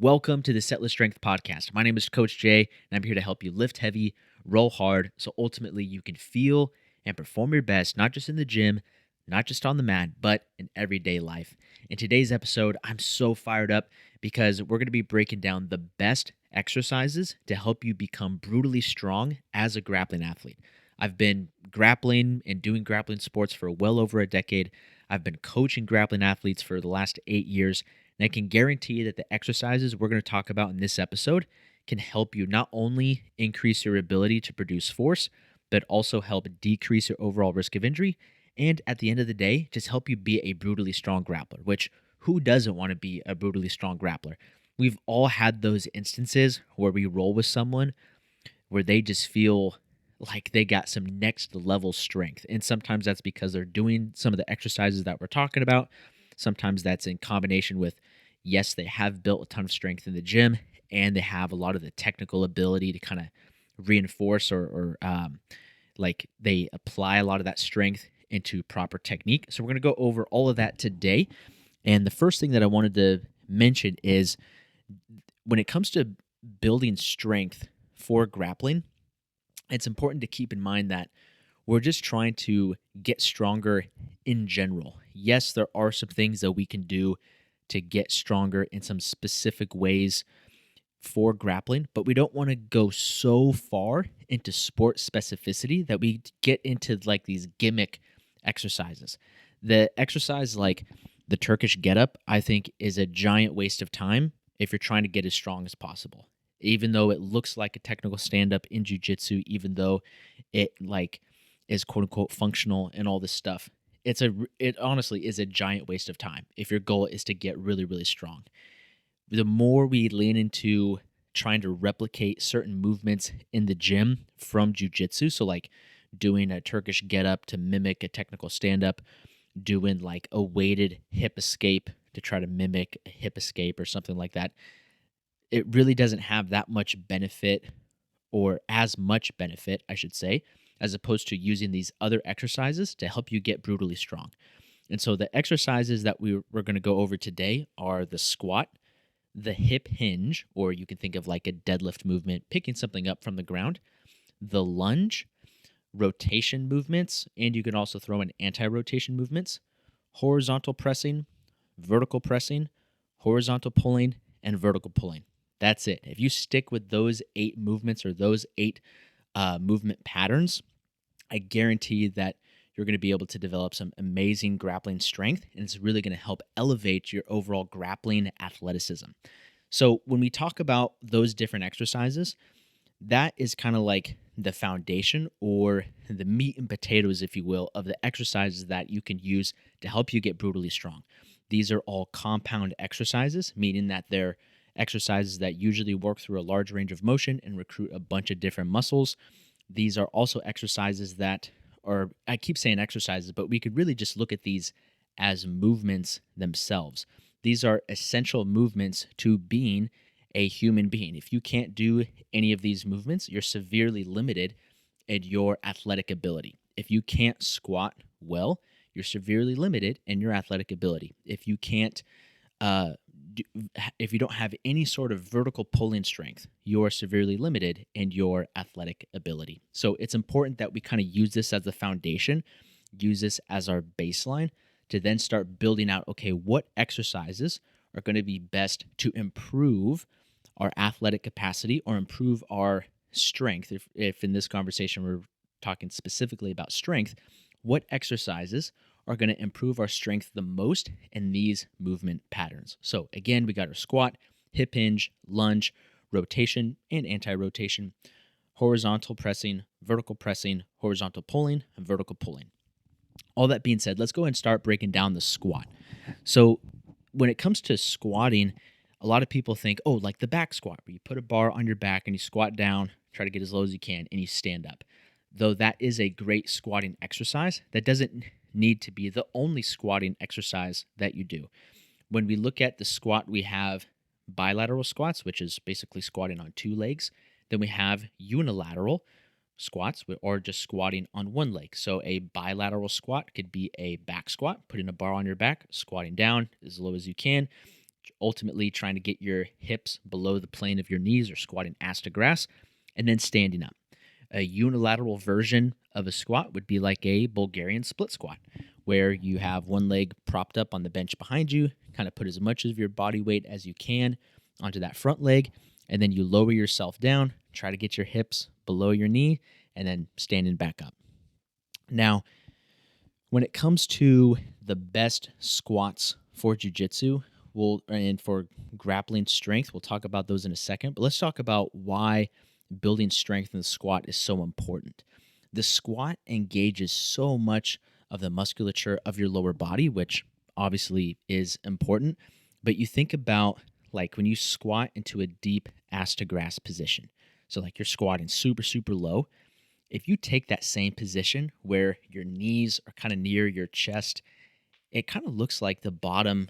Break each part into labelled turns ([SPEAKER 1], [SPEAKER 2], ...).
[SPEAKER 1] Welcome to the Settlage Strength Podcast. My name is Coach Jay, and I'm here to help you lift heavy, roll hard, so ultimately you can feel and perform your best, not just in the gym, not just on the mat, but in everyday life. In today's episode, I'm so fired up because we're going to be breaking down the best exercises to help you become brutally strong as a grappling athlete. I've been grappling and doing grappling sports for well over a decade. I've been coaching grappling athletes for the last 8 years. And I can guarantee that the exercises we're going to talk about in this episode can help you not only increase your ability to produce force, but also help decrease your overall risk of injury. And at the end of the day, just help you be a brutally strong grappler, which who doesn't want to be a brutally strong grappler? We've all had those instances where we roll with someone where they just feel like they got some next level strength. And sometimes that's because they're doing some of the exercises that we're talking about. Sometimes that's in combination with, yes, they have built a ton of strength in the gym and they have a lot of the technical ability to kind of reinforce or like they apply a lot of that strength into proper technique. So we're going to go over all of that today. And the first thing that I wanted to mention is when it comes to building strength for grappling, it's important to keep in mind that we're just trying to get stronger in general. Yes, there are some things that we can do to get stronger in some specific ways for grappling, but we don't want to go so far into sport specificity that we get into like these gimmick exercises. The exercise like the Turkish get-up, I think, is a giant waste of time if you're trying to get as strong as possible. Even though it looks like a technical stand-up in Jiu-Jitsu, even though it like is quote-unquote functional and all this stuff, it honestly is a giant waste of time if your goal is to get really, really strong. The more we lean into trying to replicate certain movements in the gym from Jiu-Jitsu, so like doing a Turkish get-up to mimic a technical stand-up, doing like a weighted hip escape to try to mimic a hip escape or something like that, it really doesn't have that much benefit, or as much benefit, I should say, as opposed to using these other exercises to help you get brutally strong. And so the exercises that we're going to go over today are the squat, the hip hinge, or you can think of like a deadlift movement, picking something up from the ground, the lunge, rotation movements, and you can also throw in anti-rotation movements, horizontal pressing, vertical pressing, horizontal pulling, and vertical pulling. That's it. If you stick with those 8 movements or those 8 movement patterns, I guarantee that you're going to be able to develop some amazing grappling strength, and it's really going to help elevate your overall grappling athleticism. So when we talk about those different exercises, that is kind of like the foundation or the meat and potatoes, if you will, of the exercises that you can use to help you get brutally strong. These are all compound exercises, meaning that they're exercises that usually work through a large range of motion and recruit a bunch of different muscles. These are also exercises that are, I keep saying exercises, but we could really just look at these as movements themselves. These are essential movements to being a human being. If you can't do any of these movements, you're severely limited in your athletic ability. If you can't squat well, you're severely limited in your athletic ability. If you can't if you don't have any sort of vertical pulling strength, you're severely limited in your athletic ability. So it's important that we kind of use this as the foundation, use this as our baseline to then start building out, okay, what exercises are going to be best to improve our athletic capacity or improve our strength. If in this conversation we're talking specifically about strength, what exercises are going to improve our strength the most in these movement patterns. So again, we got our squat, hip hinge, lunge, rotation and anti-rotation, horizontal pressing, horizontal pulling, and vertical pulling. All that being said, let's go and start breaking down the squat. So when it comes to squatting, a lot of people think, oh, like the back squat, where you put a bar on your back and you squat down, try to get as low as you can, and you stand up. Though that is a great squatting exercise, that doesn't need to be the only squatting exercise that you do. When we look at the squat, we have bilateral squats, which is basically squatting on 2 legs. Then we have unilateral squats, or just squatting on 1 leg. So a bilateral squat could be a back squat, putting a bar on your back, squatting down as low as you can, ultimately trying to get your hips below the plane of your knees or squatting ass to grass, and then standing up. A unilateral version of a squat would be like a Bulgarian split squat, where you have one leg propped up on the bench behind you, kind of put as much of your body weight as you can onto that front leg, and then you lower yourself down, try to get your hips below your knee, and then standing back up. Now, when it comes to the best squats for jiu-jitsu, and for grappling strength, we'll talk about those in a second, but let's talk about why building strength in the squat is so important. The squat engages so much of the musculature of your lower body, which obviously is important, but you think about like when you squat into a deep ass to grass position. So like you're squatting super, super low. If you take that same position where your knees are kind of near your chest, it kind of looks like the bottom,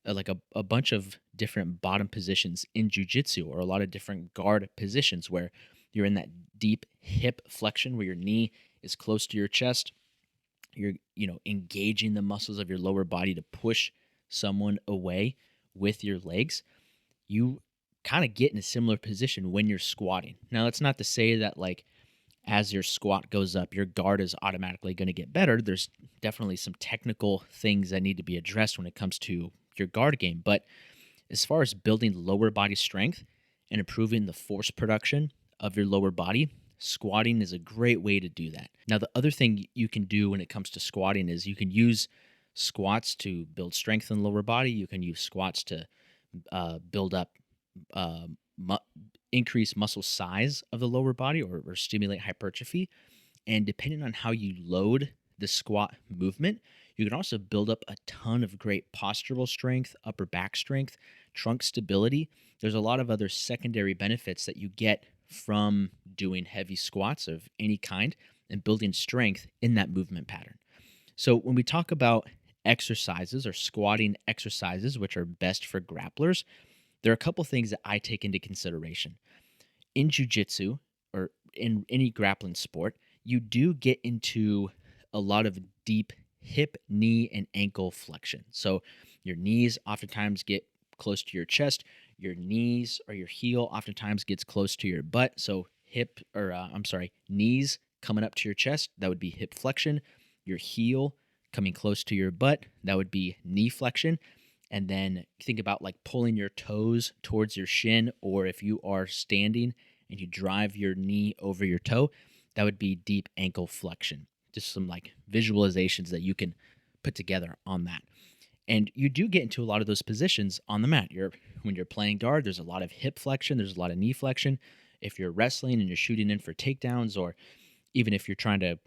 [SPEAKER 1] like a bunch of different bottom positions in jiu-jitsu, or a lot of different guard positions where you're in that deep hip flexion where your knee is close to your chest. You're, engaging the muscles of your lower body to push someone away with your legs. You kind of get in a similar position when you're squatting. Now, that's not to say that like as your squat goes up, your guard is automatically going to get better. There's definitely some technical things that need to be addressed when it comes to your guard game. But as far as building lower body strength and improving the force production of your lower body, squatting is a great way to do that. Now, the other thing you can do when it comes to squatting is you can use squats to build strength in the lower body. You can use squats to build up increase muscle size of the lower body, or stimulate hypertrophy. And depending on how you load the squat movement, you can also build up a ton of great postural strength, upper back strength, trunk stability. There's a lot of other secondary benefits that you get from doing heavy squats of any kind and building strength in that movement pattern. So when we talk about exercises or squatting exercises, which are best for grapplers, there are a couple things that I take into consideration. In jiu-jitsu, or in any grappling sport, you do get into a lot of deep hip, knee, and ankle flexion. So your knees oftentimes get close to your chest. Your knees or your heel oftentimes gets close to your butt. So knees coming up to your chest, that would be hip flexion. Your heel coming close to your butt, that would be knee flexion. And then think about like pulling your toes towards your shin, or if you are standing and you drive your knee over your toe, that would be deep ankle flexion. Just some like visualizations that you can put together on that. And you do get into a lot of those positions on the mat. When you're playing guard, there's a lot of hip flexion, there's a lot of knee flexion. If you're wrestling and you're shooting in for takedowns, or even if you're trying to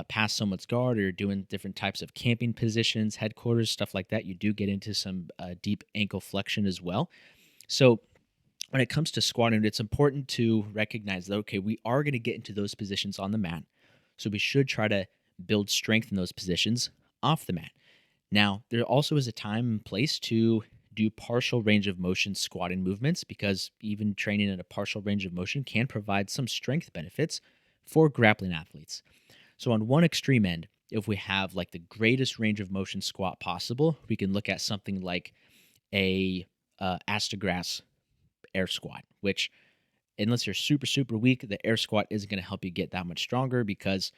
[SPEAKER 1] pass someone's guard, or you're doing different types of camping positions, headquarters, stuff like that, you do get into some deep ankle flexion as well. So when it comes to squatting, it's important to recognize that, okay, we are going to get into those positions on the mat. So we should try to build strength in those positions off the mat. Now, there also is a time and place to do partial range of motion squatting movements, because even training at a partial range of motion can provide some strength benefits for grappling athletes. So on one extreme end, if we have like the greatest range of motion squat possible, we can look at something like a ass to grass air squat, which, unless you're super, super weak, the air squat isn't going to help you get that much stronger, because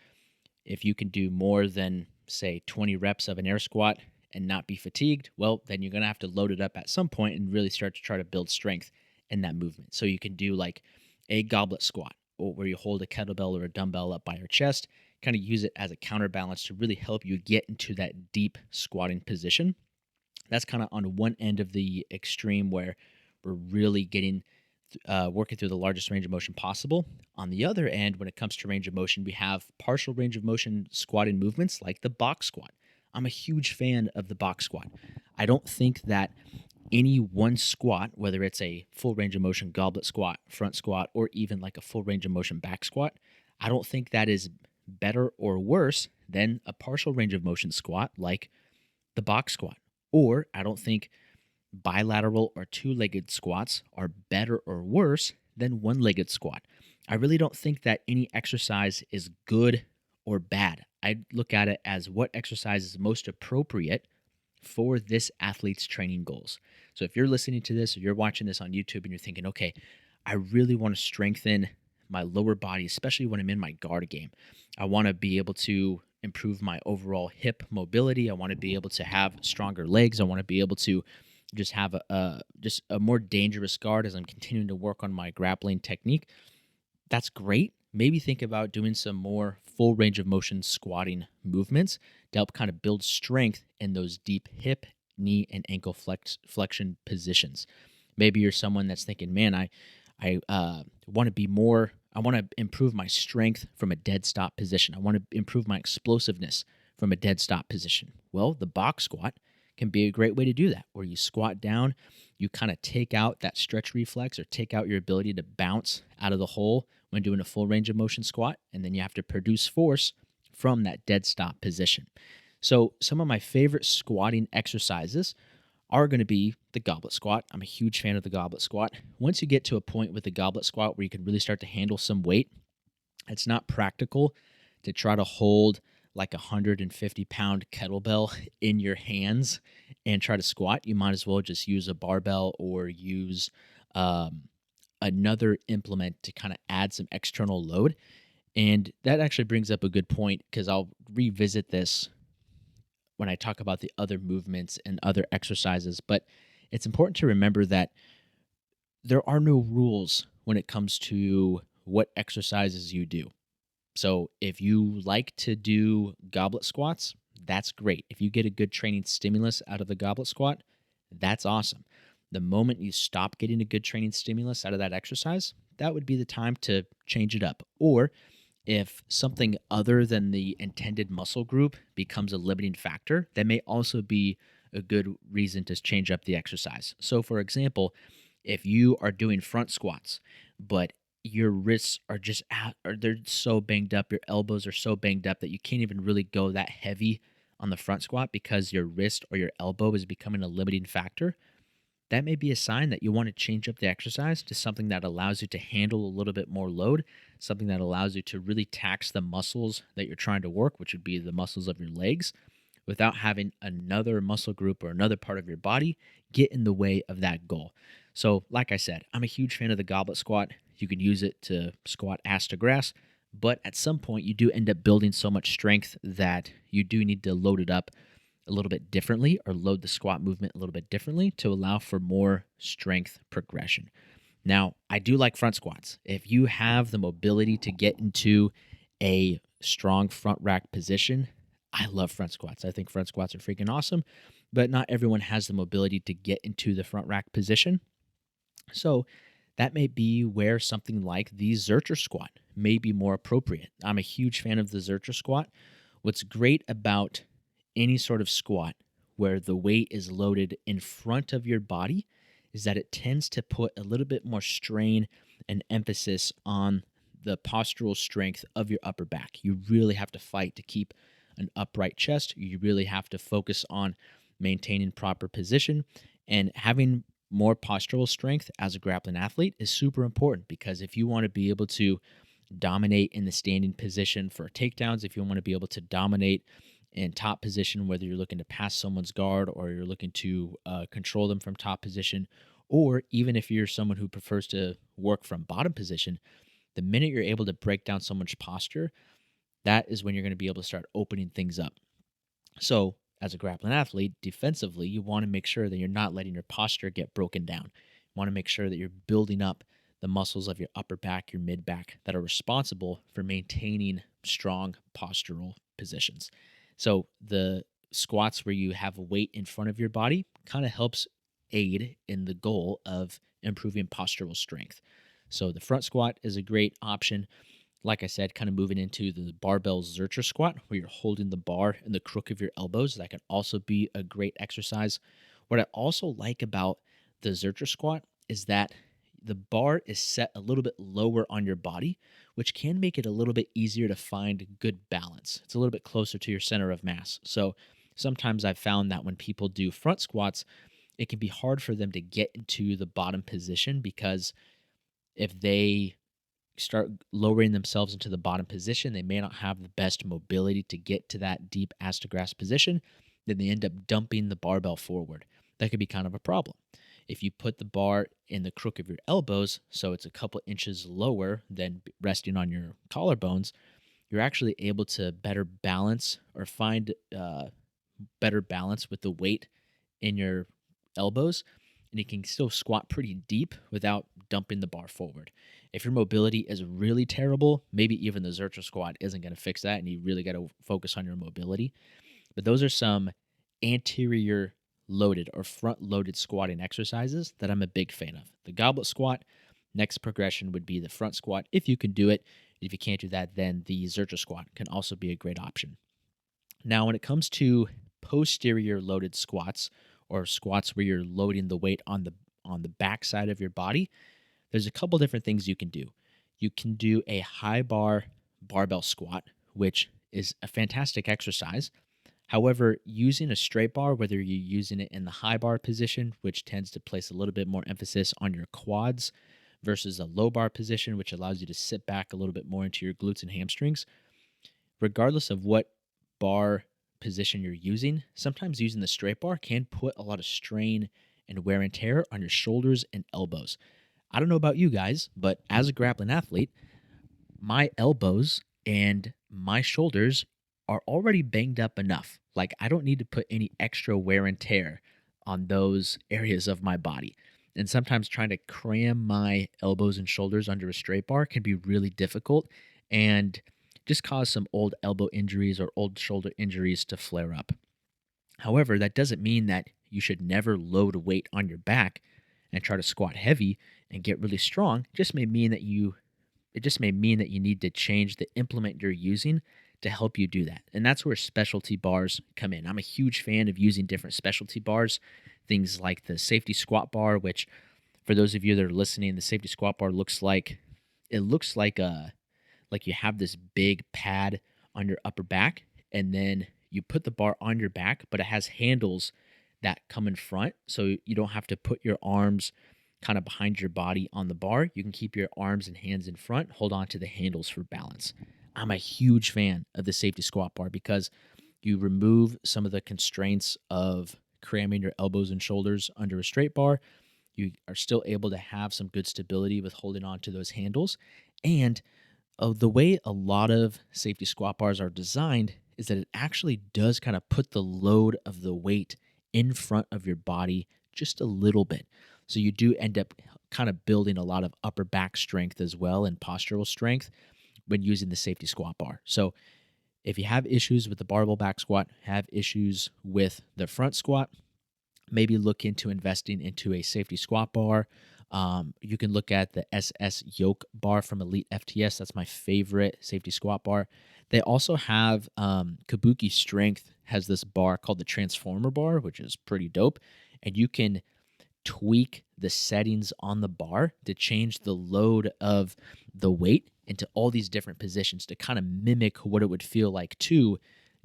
[SPEAKER 1] if you can do more than, say, 20 reps of an air squat and not be fatigued, well, then you're going to have to load it up at some point and really start to try to build strength in that movement. So you can do like a goblet squat, or where you hold a kettlebell or a dumbbell up by your chest, kind of use it as a counterbalance to really help you get into that deep squatting position. That's kind of on one end of the extreme, where we're really working through the largest range of motion possible. On the other end, when it comes to range of motion, we have partial range of motion squatting movements like the box squat. I'm a huge fan of the box squat. I don't think that any one squat, whether it's a full range of motion goblet squat, front squat, or even like a full range of motion back squat, I don't think that is better or worse than a partial range of motion squat like the box squat. Or I don't think bilateral or two-legged squats are better or worse than one-legged squat. I really don't think that any exercise is good or bad. I look at it as what exercise is most appropriate for this athlete's training goals. So if you're listening to this or you're watching this on YouTube and you're thinking, okay, I really want to strengthen my lower body, especially when I'm in my guard game. I want to be able to improve my overall hip mobility. I want to be able to have stronger legs. I want to be able to just have a more dangerous guard as I'm continuing to work on my grappling technique. That's great. Maybe think about doing some more full range of motion squatting movements to help kind of build strength in those deep hip, knee, and ankle flexion positions. Maybe you're someone that's thinking, man, I want to be more. I want to improve my strength from a dead stop position. I want to improve my explosiveness from a dead stop position. Well, the box squat can be a great way to do that, where you squat down, you kind of take out that stretch reflex or take out your ability to bounce out of the hole when doing a full range of motion squat, and then you have to produce force from that dead stop position. So some of my favorite squatting exercises are going to be the goblet squat. I'm a huge fan of the goblet squat. Once you get to a point with the goblet squat where you can really start to handle some weight, it's not practical to try to hold like a 150-pound kettlebell in your hands and try to squat. You might as well just use a barbell or use another implement to kind of add some external load. And that actually brings up a good point, because I'll revisit this when I talk about the other movements and other exercises. But it's important to remember that there are no rules when it comes to what exercises you do. So if you like to do goblet squats, that's great. If you get a good training stimulus out of the goblet squat, that's awesome. The moment you stop getting a good training stimulus out of that exercise, that would be the time to change it up. Or if something other than the intended muscle group becomes a limiting factor, that may also be a good reason to change up the exercise. So for example, if you are doing front squats, but your wrists are just out, or they're so banged up, your elbows are so banged up that you can't even really go that heavy on the front squat because your wrist or your elbow is becoming a limiting factor, that may be a sign that you want to change up the exercise to something that allows you to handle a little bit more load, something that allows you to really tax the muscles that you're trying to work, which would be the muscles of your legs, without having another muscle group or another part of your body get in the way of that goal. So, like I said, I'm a huge fan of the goblet squat. You can use it to squat ass to grass, but at some point you do end up building so much strength that you do need to load it up a little bit differently, or load the squat movement a little bit differently to allow for more strength progression. Now, I do like front squats. If you have the mobility to get into a strong front rack position, I love front squats. I think front squats are freaking awesome, but not everyone has the mobility to get into the front rack position. So that may be where something like the Zercher squat may be more appropriate. I'm a huge fan of the Zercher squat. What's great about any sort of squat where the weight is loaded in front of your body is that it tends to put a little bit more strain and emphasis on the postural strength of your upper back. You really have to fight to keep an upright chest. You really have to focus on maintaining proper position, and having more postural strength as a grappling athlete is super important, because if you want to be able to dominate in the standing position for takedowns, if you want to be able to dominate in top position, whether you're looking to pass someone's guard or you're looking to control them from top position, or even if you're someone who prefers to work from bottom position, the minute you're able to break down someone's posture, that is when you're going to be able to start opening things up. So as a grappling athlete, defensively, you want to make sure that you're not letting your posture get broken down. You want to make sure that you're building up the muscles of your upper back, your mid back, that are responsible for maintaining strong postural positions. So the squats where you have weight in front of your body kind of helps aid in the goal of improving postural strength. So the front squat is a great option. Like I said, kind of moving into the barbell Zercher squat, where you're holding the bar in the crook of your elbows. That can also be a great exercise. What I also like about the Zercher squat is that the bar is set a little bit lower on your body, which can make it a little bit easier to find good balance. It's a little bit closer to your center of mass. So sometimes I've found that when people do front squats, it can be hard for them to get into the bottom position, because if they start lowering themselves into the bottom position, they may not have the best mobility to get to that deep ass to grass position. then they end up dumping the barbell forward. That could be kind of a problem. If you put the bar in the crook of your elbows, so it's a couple inches lower than resting on your collarbones, you're actually able to better balance or find better balance with the weight in your elbows, and you can still squat pretty deep without dumping the bar forward. If your mobility is really terrible, maybe even the Zercher squat isn't going to fix that, and you really got to focus on your mobility. But those are some anterior loaded or front loaded squatting exercises that I'm a big fan of. The goblet squat, next progression would be the front squat if you can do it. If you can't do that, then the Zercher squat can also be a great option. Now, when it comes to posterior loaded squats or squats where you're loading the weight on the back side of your body, there's a couple different things you can do. You can do a high bar barbell squat, which is a fantastic exercise. However, using a straight bar, whether you're using it in the high bar position, which tends to place a little bit more emphasis on your quads, versus a low bar position, which allows you to sit back a little bit more into your glutes and hamstrings, regardless of what bar position you're using, sometimes using the straight bar can put a lot of strain and wear and tear on your shoulders and elbows. I don't know about you guys, but as a grappling athlete, my elbows and my shoulders are already banged up enough. Like, I don't need to put any extra wear and tear on those areas of my body. And sometimes trying to cram my elbows and shoulders under a straight bar can be really difficult and just cause some old elbow injuries or old shoulder injuries to flare up. However, that doesn't mean that you should never load weight on your back and try to squat heavy and get really strong. It just may mean that you need to change the implement you're using to help you do that. And that's where specialty bars come in. I'm a huge fan of using different specialty bars, things like the safety squat bar, which for those of you that are listening, the safety squat bar looks like like you have this big pad on your upper back, and then you put the bar on your back, but it has handles that come in front, so you don't have to put your arms kind of behind your body on the bar. You can keep your arms and hands in front, hold on to the handles for balance. I'm a huge fan of the safety squat bar because you remove some of the constraints of cramming your elbows and shoulders under a straight bar. You are still able to have some good stability with holding on to those handles. And the way a lot of safety squat bars are designed is that it actually does kind of put the load of the weight in front of your body just a little bit. So you do end up kind of building a lot of upper back strength as well and postural strength when using the safety squat bar. So if you have issues with the barbell back squat, have issues with the front squat, maybe look into investing into a safety squat bar. You can look at the SS Yoke bar from Elite FTS. That's my favorite safety squat bar. They also have Kabuki Strength has this bar called the Transformer bar, which is pretty dope. And you can tweak the settings on the bar to change the load of the weight into all these different positions to kind of mimic what it would feel like to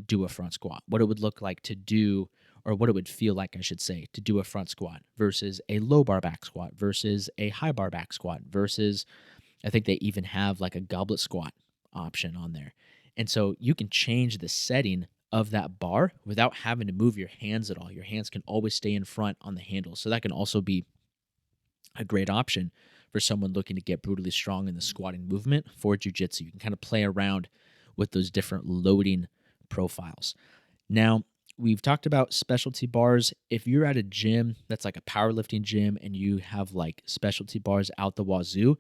[SPEAKER 1] do a front squat, what it would look like to do, or what it would feel like, I should say, to do a front squat versus a low bar back squat versus a high bar back squat versus, I think they even have like a goblet squat option on there. And so you can change the setting of that bar without having to move your hands at all. Your hands can always stay in front on the handle. So that can also be a great option for someone looking to get brutally strong in the squatting movement for jiu-jitsu. You can kind of play around with those different loading profiles. Now, we've talked about specialty bars. If you're at a gym that's like a powerlifting gym and you have like specialty bars out the wazoo,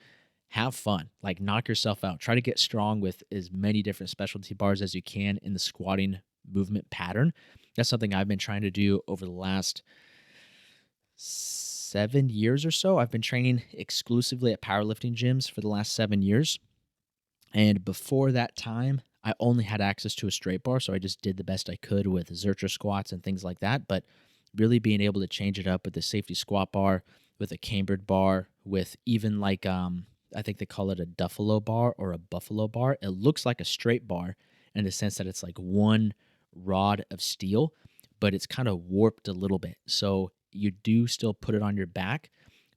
[SPEAKER 1] have fun. Like, knock yourself out. Try to get strong with as many different specialty bars as you can in the squatting movement pattern. That's something I've been trying to do over the last 7 years or so. I've been training exclusively at powerlifting gyms for the last 7 years. And before that time, I only had access to a straight bar, so I just did the best I could with Zercher squats and things like that. But really being able to change it up with the safety squat bar, with a cambered bar, with even like I think they call it a Duffalo bar or a Buffalo bar. It looks like a straight bar in the sense that it's like one rod of steel, but it's kind of warped a little bit. So you do still put it on your back,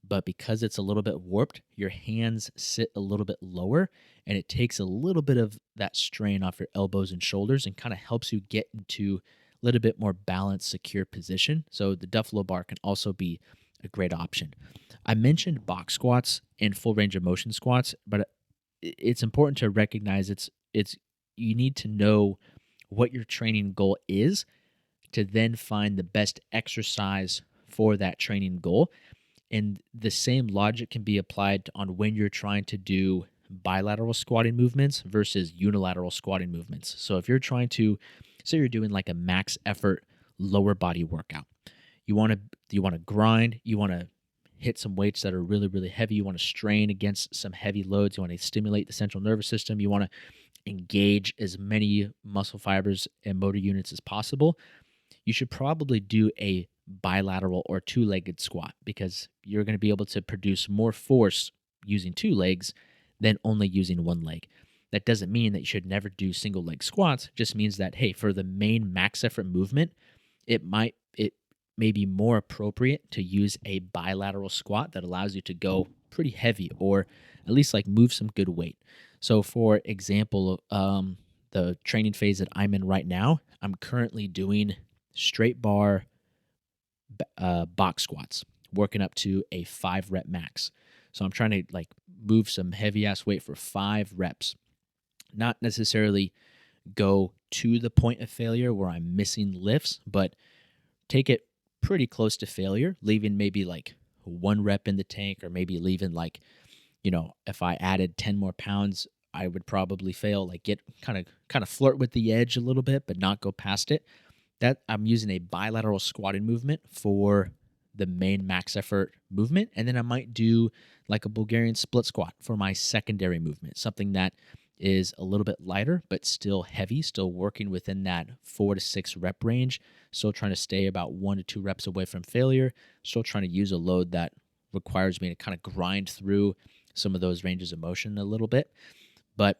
[SPEAKER 1] but because it's a little bit warped, your hands sit a little bit lower, and it takes a little bit of that strain off your elbows and shoulders and kind of helps you get into little bit more balanced, secure position. So the duffalo bar can also be a great option. I mentioned box squats and full range of motion squats, but it's important to recognize it's you need to know what your training goal is to then find the best exercise for that training goal. And the same logic can be applied on when you're trying to do bilateral squatting movements versus unilateral squatting movements. So if you're trying to, say you're doing like a max effort lower body workout, you want to grind, you want to hit some weights that are really, really heavy, you want to strain against some heavy loads, you want to stimulate the central nervous system, you want to engage as many muscle fibers and motor units as possible, you should probably do a bilateral or two-legged squat because you're going to be able to produce more force using two legs than only using one leg. That doesn't mean that you should never do single leg squats. It just means that, hey, for the main max effort movement, it may be more appropriate to use a bilateral squat that allows you to go pretty heavy or at least like move some good weight. So for example, the training phase that I'm in right now, I'm currently doing straight bar box squats, working up to a 5 rep max. So I'm trying to like move some heavy ass weight for 5 reps, not necessarily go to the point of failure where I'm missing lifts, but take it pretty close to failure, leaving maybe like 1 rep in the tank, or maybe leaving like, if I added 10 more pounds, I would probably fail, like get kind of flirt with the edge a little bit, but not go past it. That I'm using a bilateral squatting movement for the main max effort movement. And then I might do like a Bulgarian split squat for my secondary movement, something that is a little bit lighter, but still heavy, still working within that 4 to 6 rep range, still trying to stay about 1 to 2 reps away from failure, still trying to use a load that requires me to kind of grind through some of those ranges of motion a little bit. But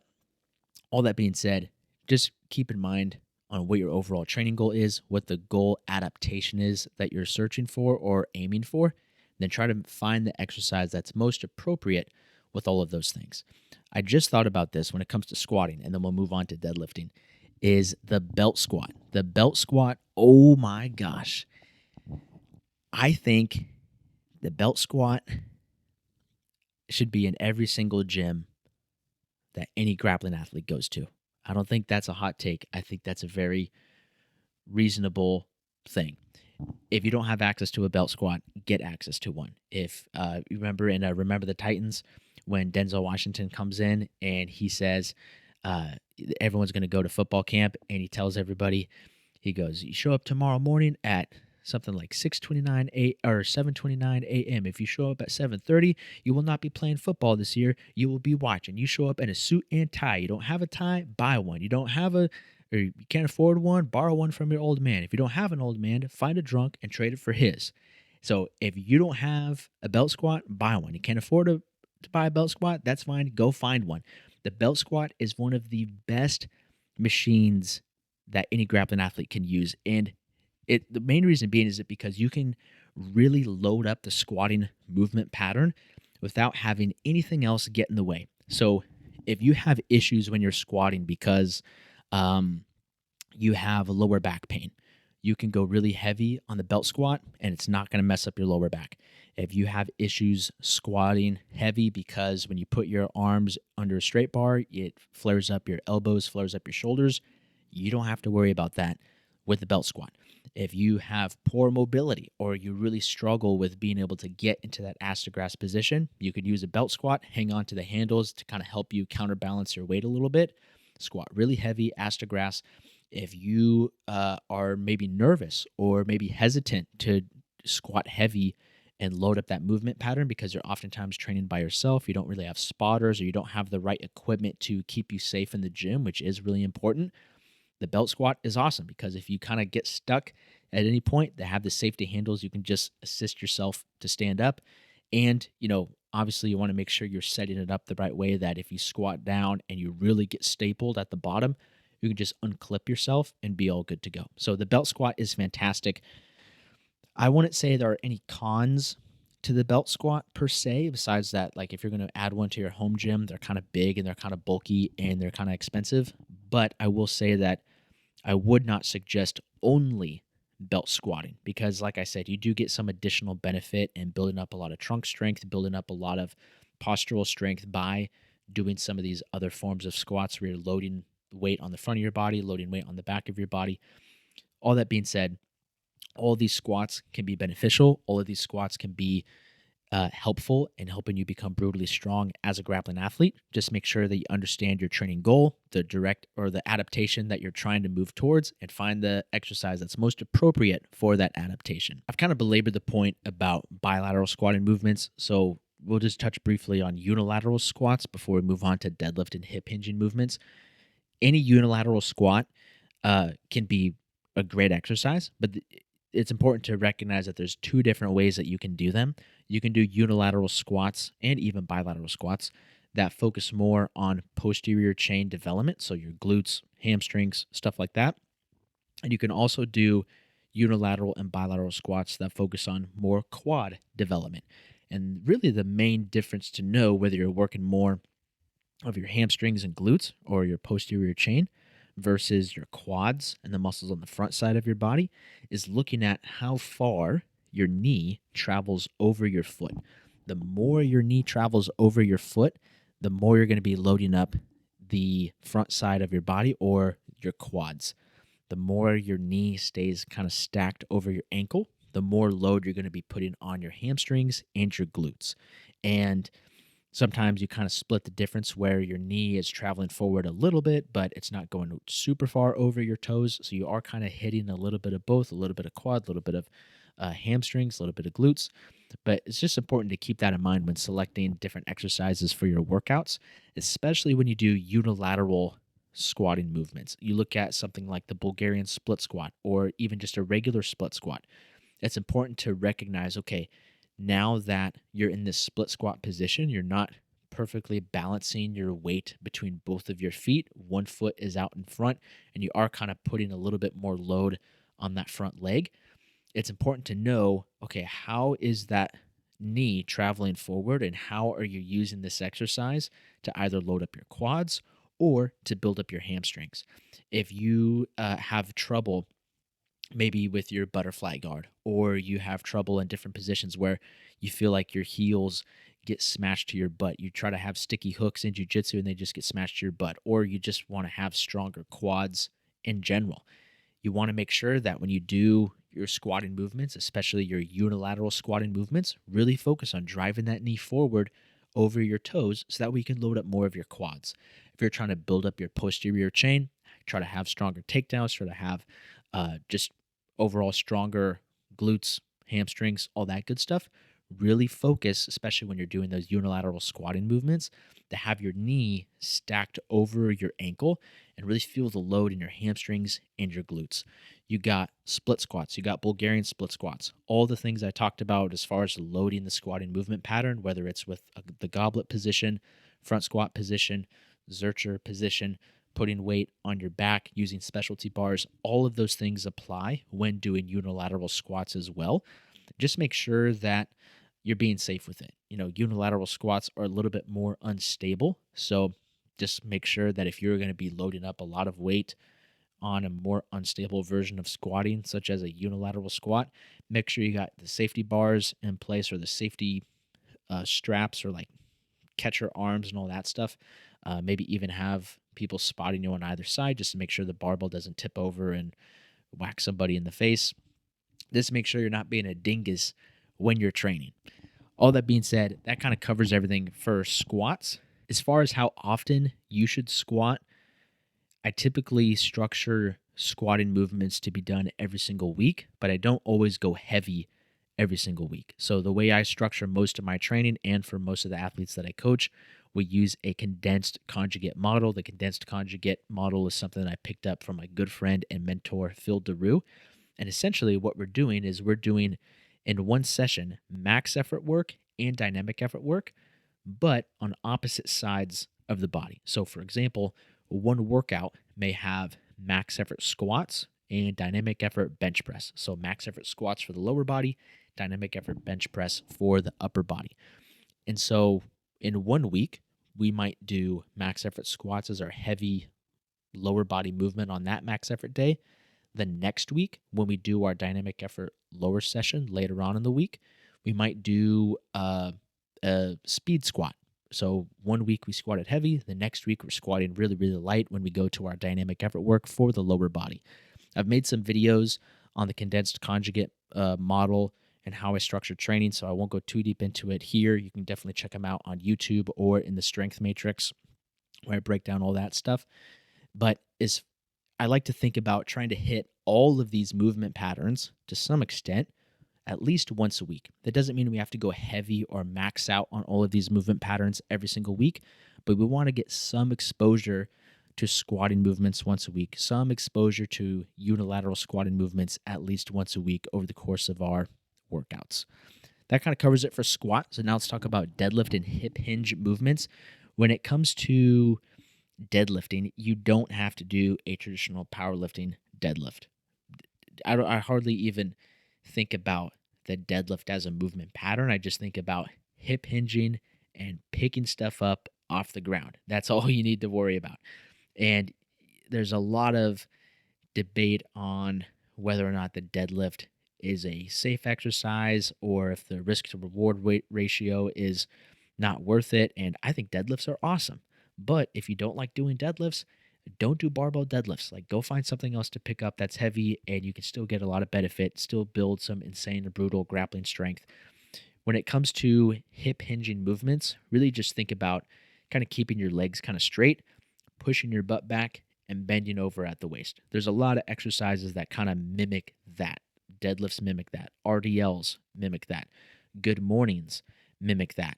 [SPEAKER 1] all that being said, just keep in mind on what your overall training goal is, what the goal adaptation is that you're searching for or aiming for, then try to find the exercise that's most appropriate with all of those things. I just thought about this when it comes to squatting, and then we'll move on to deadlifting, is the belt squat. The belt squat, oh my gosh. I think the belt squat should be in every single gym that any grappling athlete goes to. I don't think that's a hot take. I think that's a very reasonable thing. If you don't have access to a belt squat, get access to one. If you remember in Remember the Titans, when Denzel Washington comes in and he says everyone's going to go to football camp, and he tells everybody, he goes, you show up tomorrow morning at something like 6:29 or 7:29 a.m. If you show up at 7:30, you will not be playing football this year. You will be watching. You show up in a suit and tie. You don't have a tie, buy one. You don't have or you can't afford one, borrow one from your old man. If you don't have an old man, find a drunk and trade it for his. So if you don't have a belt squat, buy one. You can't afford to buy a belt squat, that's fine. Go find one. The belt squat is one of the best machines that any grappling athlete can use. And the main reason being is because you can really load up the squatting movement pattern without having anything else get in the way. So if you have issues when you're squatting because you have lower back pain, you can go really heavy on the belt squat and it's not going to mess up your lower back. If you have issues squatting heavy because when you put your arms under a straight bar, it flares up your elbows, flares up your shoulders, you don't have to worry about that with the belt squat. If you have poor mobility or you really struggle with being able to get into that ass to grass position, you could use a belt squat, hang on to the handles to kind of help you counterbalance your weight a little bit, squat really heavy, ass to grass. If you are maybe nervous or maybe hesitant to squat heavy and load up that movement pattern because you're oftentimes training by yourself, you don't really have spotters or you don't have the right equipment to keep you safe in the gym, which is really important, the belt squat is awesome because if you kind of get stuck at any point, they have the safety handles. You can just assist yourself to stand up. And, obviously you want to make sure you're setting it up the right way that if you squat down and you really get stapled at the bottom, you can just unclip yourself and be all good to go. So the belt squat is fantastic. I wouldn't say there are any cons to the belt squat per se, besides that, like if you're going to add one to your home gym, they're kind of big and they're kind of bulky and they're kind of expensive. But I will say that I would not suggest only belt squatting, because like I said, you do get some additional benefit in building up a lot of trunk strength, building up a lot of postural strength by doing some of these other forms of squats where you're loading weight on the front of your body, loading weight on the back of your body. All that being said, all of these squats can be beneficial. All of these squats can be helpful in helping you become brutally strong as a grappling athlete. Just make sure that you understand your training goal, the direct or the adaptation that you're trying to move towards, and find the exercise that's most appropriate for that adaptation. I've kind of belabored the point about bilateral squatting movements, so we'll just touch briefly on unilateral squats before we move on to deadlift and hip hinging movements. Any unilateral squat can be a great exercise, but it's important to recognize that there's two different ways that you can do them. You can do unilateral squats and even bilateral squats that focus more on posterior chain development, so your glutes, hamstrings, stuff like that. And you can also do unilateral and bilateral squats that focus on more quad development. And really the main difference to know whether you're working more of your hamstrings and glutes or your posterior chain versus your quads and the muscles on the front side of your body is looking at how far your knee travels over your foot. The more your knee travels over your foot, the more you're going to be loading up the front side of your body or your quads. The more your knee stays kind of stacked over your ankle, the more load you're going to be putting on your hamstrings and your glutes. And sometimes you kind of split the difference where your knee is traveling forward a little bit, but it's not going super far over your toes. So you are kind of hitting a little bit of both, a little bit of quad, a little bit of hamstrings, a little bit of glutes. But it's just important to keep that in mind when selecting different exercises for your workouts, especially when you do unilateral squatting movements. You look at something like the Bulgarian split squat or even just a regular split squat. It's important to recognize, okay, now that you're in this split squat position, you're not perfectly balancing your weight between both of your feet. One foot is out in front, and you are kind of putting a little bit more load on that front leg. It's important to know, okay, how is that knee traveling forward, and how are you using this exercise to either load up your quads or to build up your hamstrings? If you have trouble maybe with your butterfly guard, or you have trouble in different positions where you feel like your heels get smashed to your butt. You try to have sticky hooks in jiu-jitsu and they just get smashed to your butt, or you just want to have stronger quads in general. You want to make sure that when you do your squatting movements, especially your unilateral squatting movements, really focus on driving that knee forward over your toes so that we can load up more of your quads. If you're trying to build up your posterior chain, try to have stronger takedowns, try to have just overall stronger glutes, hamstrings, all that good stuff. Really focus, especially when you're doing those unilateral squatting movements, to have your knee stacked over your ankle and really feel the load in your hamstrings and your glutes. You got split squats, you got Bulgarian split squats, all the things I talked about as far as loading the squatting movement pattern, whether it's with the goblet position, front squat position, Zercher position, putting weight on your back, using specialty bars, all of those things apply when doing unilateral squats as well. Just make sure that you're being safe with it. You know, unilateral squats are a little bit more unstable. So just make sure that if you're going to be loading up a lot of weight on a more unstable version of squatting, such as a unilateral squat, make sure you got the safety bars in place, or the safety straps, or like catcher arms and all that stuff. Maybe even have people spotting you on either side just to make sure the barbell doesn't tip over and whack somebody in the face. Just make sure you're not being a dingus when you're training. All that being said, that kind of covers everything for squats. As far as how often you should squat, I typically structure squatting movements to be done every single week, but I don't always go heavy every single week. So the way I structure most of my training, and for most of the athletes that I coach, we use a condensed conjugate model. The condensed conjugate model is something that I picked up from my good friend and mentor, Phil DeRue. And essentially what we're doing is we're doing in one session max effort work and dynamic effort work, but on opposite sides of the body. So for example, one workout may have max effort squats and dynamic effort bench press. So max effort squats for the lower body, dynamic effort bench press for the upper body. And so in 1 week, we might do max effort squats as our heavy lower body movement on that max effort day. the next week, when we do our dynamic effort lower session later on in the week, we might do a speed squat. So one week we squatted heavy, the next week we're squatting really, really light when we go to our dynamic effort work for the lower body. I've made some videos on the condensed conjugate model and how I structure training, so I won't go too deep into it here. You can definitely check them out on YouTube or in the Strength Matrix, where I break down all that stuff. But I like to think about trying to hit all of these movement patterns to some extent at least once a week. That doesn't mean we have to go heavy or max out on all of these movement patterns every single week, but we want to get some exposure to squatting movements once a week, some exposure to unilateral squatting movements at least once a week over the course of our workouts. That kind of covers it for squat. So now let's talk about deadlift and hip hinge movements. When it comes to deadlifting, you don't have to do a traditional powerlifting deadlift. I hardly even think about the deadlift as a movement pattern. I just think about hip hinging and picking stuff up off the ground. That's all you need to worry about. And there's a lot of debate on whether or not the deadlift is a safe exercise or if the risk to reward ratio is not worth it. And I think deadlifts are awesome. But if you don't like doing deadlifts, don't do barbell deadlifts. Like, go find something else to pick up that's heavy and you can still get a lot of benefit, still build some insane or brutal grappling strength. When it comes to hip hinging movements, really just think about kind of keeping your legs kind of straight, pushing your butt back, and bending over at the waist. There's a lot of exercises that kind of mimic that. Deadlifts mimic that. RDLs mimic that. Good mornings mimic that.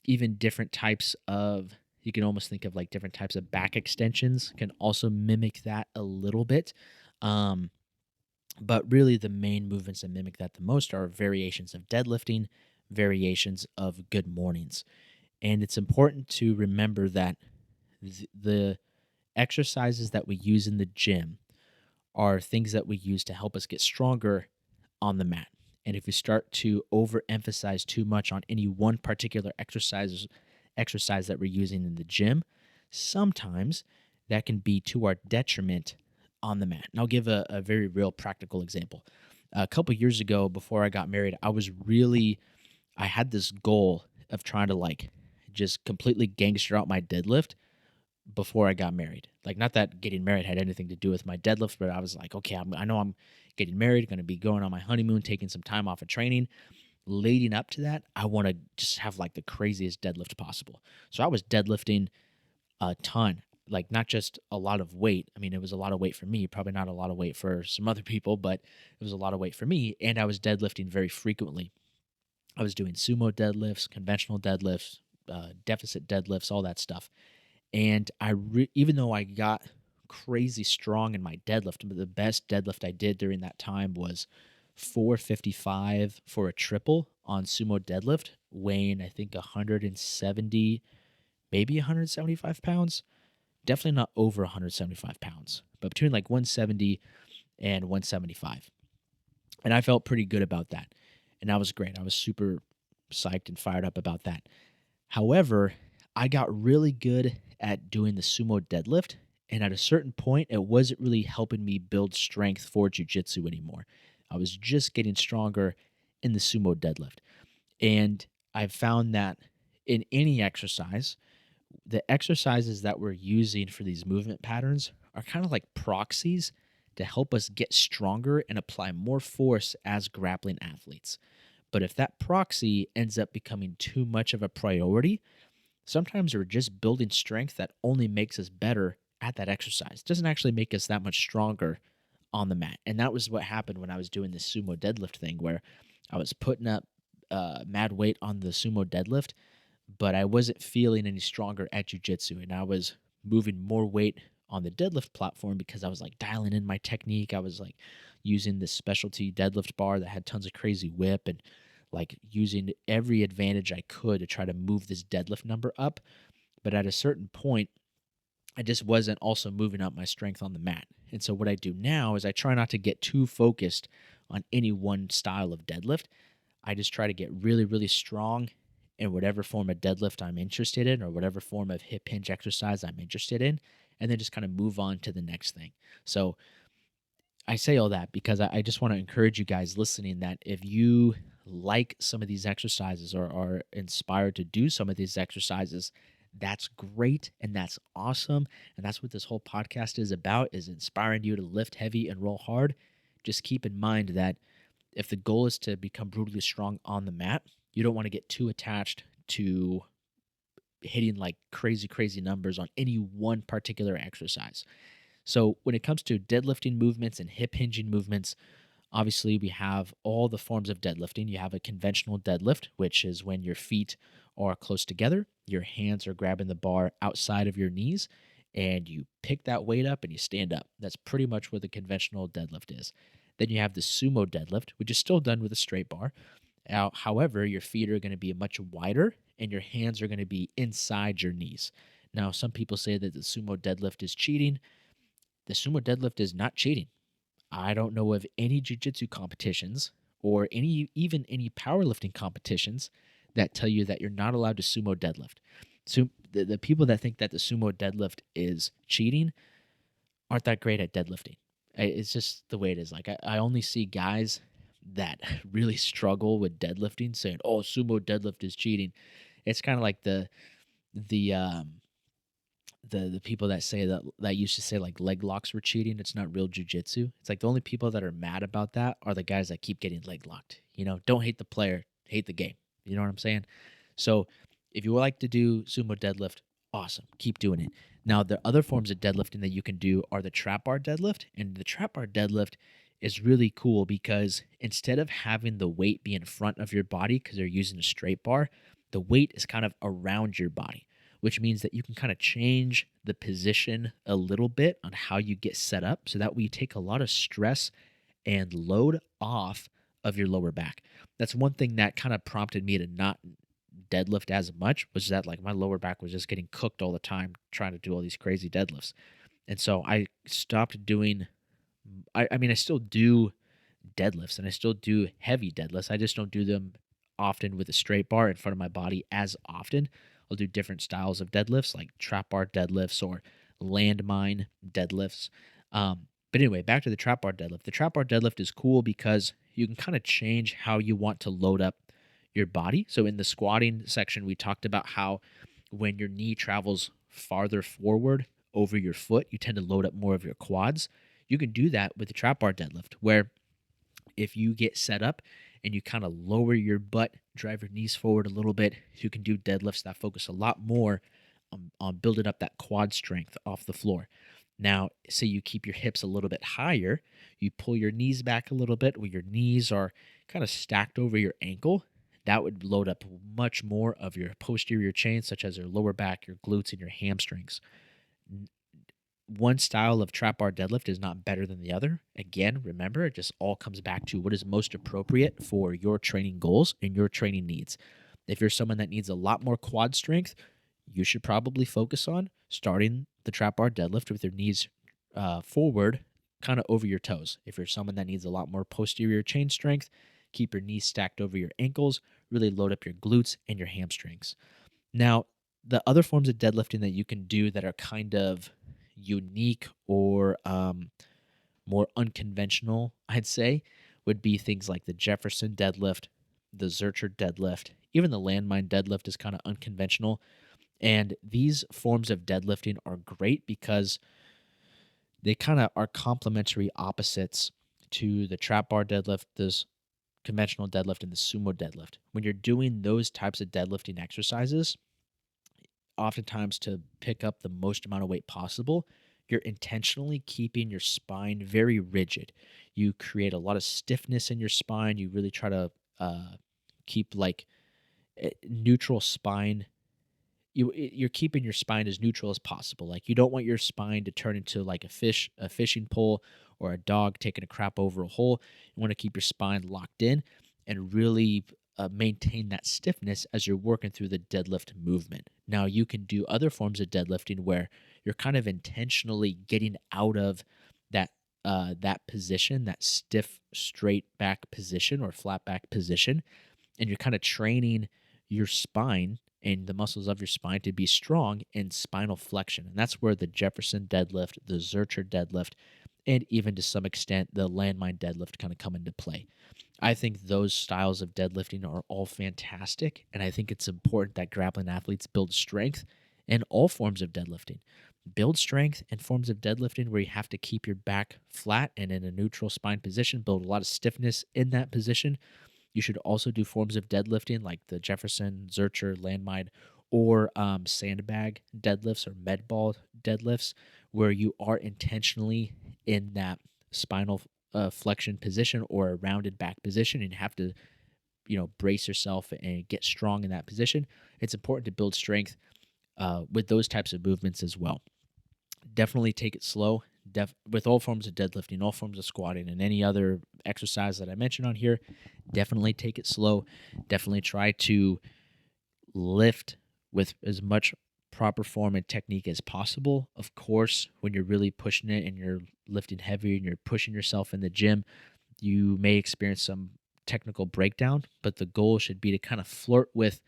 [SPEAKER 1] Even different types of, you can almost think of like different types of back extensions can also mimic that a little bit. But really the main movements that mimic that the most are variations of deadlifting, variations of good mornings. And it's important to remember that the exercises that we use in the gym are things that we use to help us get stronger on the mat. And if we start to overemphasize too much on any one particular exercise that we're using in the gym, sometimes that can be to our detriment on the mat. And I'll give a very real practical example. A couple years ago, before I got married, I had this goal of trying to like just completely gangster out my deadlift before I got married. Like, not that getting married had anything to do with my deadlift, but I was like, okay, I know I'm getting married, going to be going on my honeymoon, taking some time off of training. Leading up to that, I want to just have like the craziest deadlift possible. So I was deadlifting a ton, like not just a lot of weight. I mean, it was a lot of weight for me, probably not a lot of weight for some other people, but it was a lot of weight for me. And I was deadlifting very frequently. I was doing sumo deadlifts, conventional deadlifts, deficit deadlifts, all that stuff. And even though I got crazy strong in my deadlift, the best deadlift I did during that time was 455 for a triple on sumo deadlift, weighing I think 170, maybe 175 pounds. Definitely not over 175 pounds, but between like 170 and 175. And I felt pretty good about that. And that was great. I was super psyched and fired up about that. However, I got really good at doing the sumo deadlift, and at a certain point, it wasn't really helping me build strength for jiu-jitsu anymore. I was just getting stronger in the sumo deadlift. And I've found that in any exercise, the exercises that we're using for these movement patterns are kind of like proxies to help us get stronger and apply more force as grappling athletes. But if that proxy ends up becoming too much of a priority, sometimes we're just building strength that only makes us better at that exercise. It doesn't actually make us that much stronger on the mat. And that was what happened when I was doing this sumo deadlift thing, where I was putting up mad weight on the sumo deadlift, but I wasn't feeling any stronger at jiu-jitsu. And I was moving more weight on the deadlift platform because I was like dialing in my technique. I was like using this specialty deadlift bar that had tons of crazy whip and like using every advantage I could to try to move this deadlift number up. But at a certain point, I just wasn't also moving up my strength on the mat. And so what I do now is I try not to get too focused on any one style of deadlift. I just try to get really, really strong in whatever form of deadlift I'm interested in or whatever form of hip hinge exercise I'm interested in, and then just kind of move on to the next thing. So I say all that because I just want to encourage you guys listening that if you like some of these exercises or are inspired to do some of these exercises, that's great and that's awesome. And that's what this whole podcast is about, is inspiring you to lift heavy and roll hard. Just keep in mind that if the goal is to become brutally strong on the mat, you don't want to get too attached to hitting like crazy, crazy numbers on any one particular exercise. So when it comes to deadlifting movements and hip hinging movements, obviously we have all the forms of deadlifting. You have a conventional deadlift, which is when your feet are close together, your hands are grabbing the bar outside of your knees, and you pick that weight up and you stand up. That's pretty much what the conventional deadlift is. Then you have the sumo deadlift, which is still done with a straight bar. Now, however, your feet are going to be much wider and your hands are going to be inside your knees. Now, some people say that the sumo deadlift is cheating. The sumo deadlift is not cheating. I don't know of any jiu-jitsu competitions or even any powerlifting competitions that tell you that you're not allowed to sumo deadlift. So the people that think that the sumo deadlift is cheating aren't that great at deadlifting. It's just the way it is. Like I only see guys that really struggle with deadlifting saying, "Oh, sumo deadlift is cheating." It's kind of like the the people that say that used to say like leg locks were cheating. It's not real jujitsu. It's like the only people that are mad about that are the guys that keep getting leg locked. Don't hate the player, hate the game. You know what I'm saying? So if you would like to do sumo deadlift, awesome, keep doing it. Now the other forms of deadlifting that you can do are the trap bar deadlift, and the trap bar deadlift is really cool because instead of having the weight be in front of your body because they're using a straight bar, the weight is kind of around your body, which means that you can kind of change the position a little bit on how you get set up so that we take a lot of stress and load off of your lower back. That's one thing that kind of prompted me to not deadlift as much, was that like my lower back was just getting cooked all the time trying to do all these crazy deadlifts. And so I stopped doing I mean I still do deadlifts and I still do heavy deadlifts. I just don't do them often with a straight bar in front of my body as often. I'll do different styles of deadlifts like trap bar deadlifts or landmine deadlifts. But anyway, back to the trap bar deadlift. The trap bar deadlift is cool because you can kind of change how you want to load up your body. So in the squatting section, we talked about how when your knee travels farther forward over your foot, you tend to load up more of your quads. You can do that with the trap bar deadlift, where if you get set up and you kind of lower your butt, drive your knees forward a little bit, you can do deadlifts that focus a lot more on building up that quad strength off the floor. Now, say you keep your hips a little bit higher, you pull your knees back a little bit where your knees are kind of stacked over your ankle. That would load up much more of your posterior chain, such as your lower back, your glutes, and your hamstrings. One style of trap bar deadlift is not better than the other. Again, remember, it just all comes back to what is most appropriate for your training goals and your training needs. If you're someone that needs a lot more quad strength, you should probably focus on starting the trap bar deadlift with your knees forward, kind of over your toes. If you're someone that needs a lot more posterior chain strength, keep your knees stacked over your ankles, really load up your glutes and your hamstrings. Now, the other forms of deadlifting that you can do that are kind of unique or more unconventional, I'd say, would be things like the Jefferson deadlift, the Zurcher deadlift, even the landmine deadlift is kind of unconventional. And these forms of deadlifting are great because they kind of are complementary opposites to the trap bar deadlift, this conventional deadlift, and the sumo deadlift. When you're doing those types of deadlifting exercises, oftentimes to pick up the most amount of weight possible, you're intentionally keeping your spine very rigid. You create a lot of stiffness in your spine. You really try to keep like neutral spine. You're keeping your spine as neutral as possible. Like you don't want your spine to turn into like a fishing pole, or a dog taking a crap over a hole. You want to keep your spine locked in and really maintain that stiffness as you're working through the deadlift movement. Now you can do other forms of deadlifting where you're kind of intentionally getting out of that position, that stiff straight back position or flat back position, and you're kind of training your spine and the muscles of your spine to be strong in spinal flexion. And that's where the Jefferson deadlift, the Zurcher deadlift, and even to some extent the landmine deadlift kind of come into play. I think those styles of deadlifting are all fantastic, and I think it's important that grappling athletes build strength in all forms of deadlifting. Build strength in forms of deadlifting where you have to keep your back flat and in a neutral spine position, build a lot of stiffness in that position. You should also do forms of deadlifting like the Jefferson, Zercher, landmine, or sandbag deadlifts or med ball deadlifts, where you are intentionally in that spinal flexion position or a rounded back position, and you have to brace yourself and get strong in that position. It's important to build strength with those types of movements as well. Definitely take it slow. With all forms of deadlifting, all forms of squatting, and any other exercise that I mentioned on here, definitely take it slow. Definitely try to lift with as much proper form and technique as possible. Of course, when you're really pushing it and you're lifting heavy and you're pushing yourself in the gym, you may experience some technical breakdown, but the goal should be to kind of flirt with